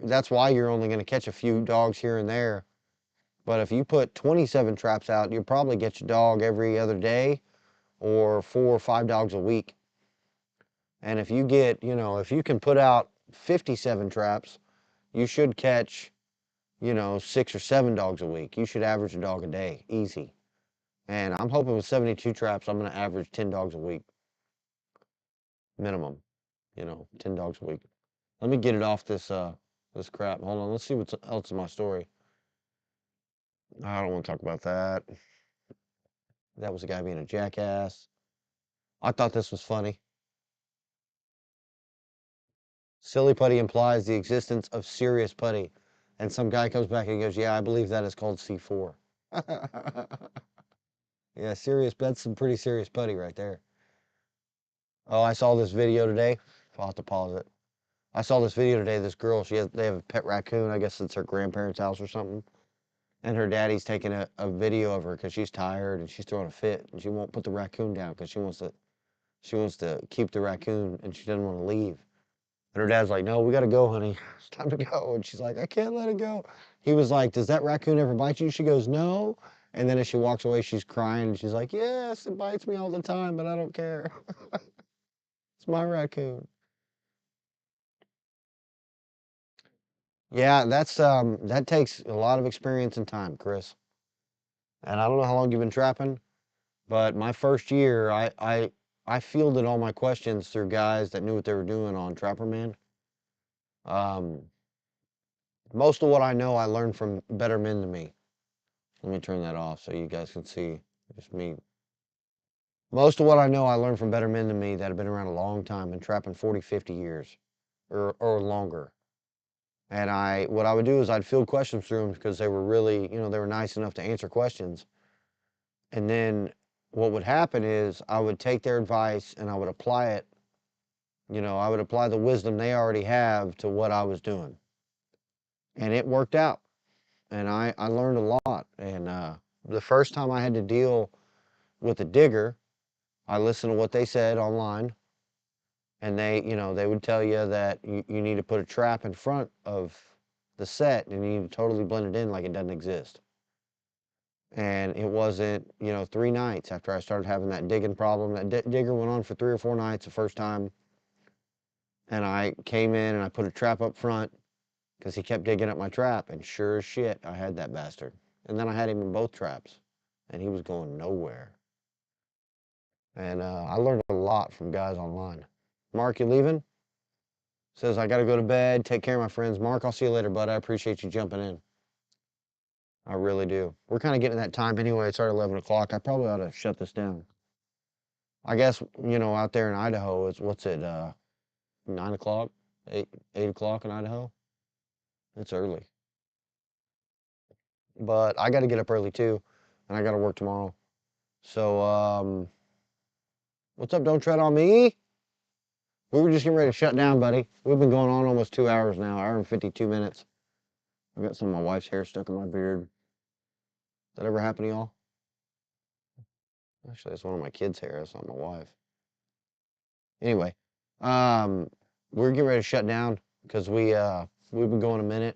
that's why you're only going to catch a few dogs here and there. But if you put 27 traps out, you'll probably get your dog every other day or 4 or 5 dogs a week. And if you can put out 57 traps, you should catch, 6 or 7 dogs a week. You should average a dog a day, easy. And I'm hoping with 72 traps, I'm going to average 10 dogs a week, minimum. 10 dogs a week. Let me get it off this crap. Hold on, let's see what's else in my story. I don't want to talk about that. That was a guy being a jackass. I thought this was funny. Silly putty implies the existence of serious putty. And some guy comes back and goes, "Yeah, I believe that is called C4." Yeah, that's some pretty serious putty right there. Oh, I saw this video today. I'll have to pause it. I saw this video today. This girl, they have a pet raccoon. I guess it's her grandparents' house or something. And her daddy's taking a video of her because she's tired and she's throwing a fit and she won't put the raccoon down because she wants to keep the raccoon and she doesn't want to leave. And her dad's like, "No, we got to go, honey. It's time to go." And she's like, "I can't let it go." He was like, "Does that raccoon ever bite you?" She goes, "No." And then as she walks away, she's crying and she's like, "Yes, it bites me all the time, but I don't care. It's my raccoon." Yeah, that takes a lot of experience and time, Chris. And I don't know how long you've been trapping, but my first year, I fielded all my questions through guys that knew what they were doing on Trapper Man. Um, Most of what I know, I learned from better men than me. Let me turn that off so you guys can see. Just me. Most of what I know, I learned from better men than me that have been around a long time and trapping 40, 50 years or longer. And what I would do is I'd field questions through them because they were really, they were nice enough to answer questions. And then what would happen is I would take their advice and I would apply it. I would apply the wisdom they already have to what I was doing. And it worked out. And I learned a lot. And the first time I had to deal with a digger, I listened to what they said online. And they would tell you that you need to put a trap in front of the set and you need to totally blend it in like it doesn't exist. And it wasn't, 3 nights after I started having that digging problem. That digger went on for 3 or 4 nights the first time. And I came in and I put a trap up front because he kept digging up my trap. And sure as shit, I had that bastard. And then I had him in both traps. And he was going nowhere. And I learned a lot from guys online. Mark, you leaving? Says, I got to go to bed. Take care of my friends. Mark, I'll see you later, bud. I appreciate you jumping in. I really do. We're kind of getting that time anyway. It's already 11 o'clock. I probably ought to shut this down. I guess, out there in Idaho, what's it, 9 o'clock? 8 o'clock in Idaho? It's early. But I got to get up early too, and I got to work tomorrow. So, what's up? Don't tread on me. We were just getting ready to shut down, buddy. We've been going on almost 2 hours now, hour and 52 minutes. I got some of my wife's hair stuck in my beard. That ever happen to y'all? Actually, it's one of my kids' hair. It's not my wife. Anyway, um, we're getting ready to shut down because we've been going a minute.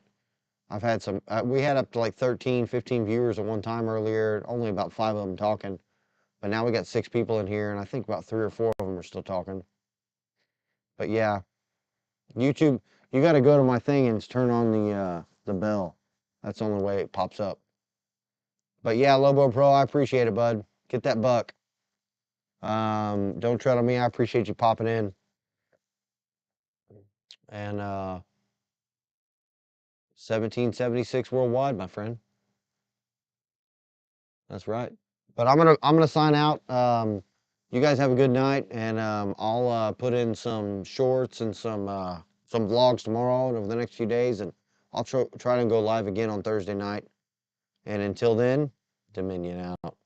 I've had we had up to like 13, 15 viewers at one time earlier, only about 5 of them talking. But now we got 6 people in here, and I think about 3 or 4 of them are still talking. But yeah, YouTube, you got to go to my thing and turn on the bell. That's the only way it pops up. But yeah, Lobo Pro, I appreciate it, bud. Get that buck. Don't tread on me. I appreciate you popping in. And 1776 worldwide, my friend. That's right. But I'm gonna sign out. You guys have a good night, and I'll put in some shorts and some vlogs tomorrow and over the next few days, and I'll try to go live again on Thursday night. And until then, Dominion out.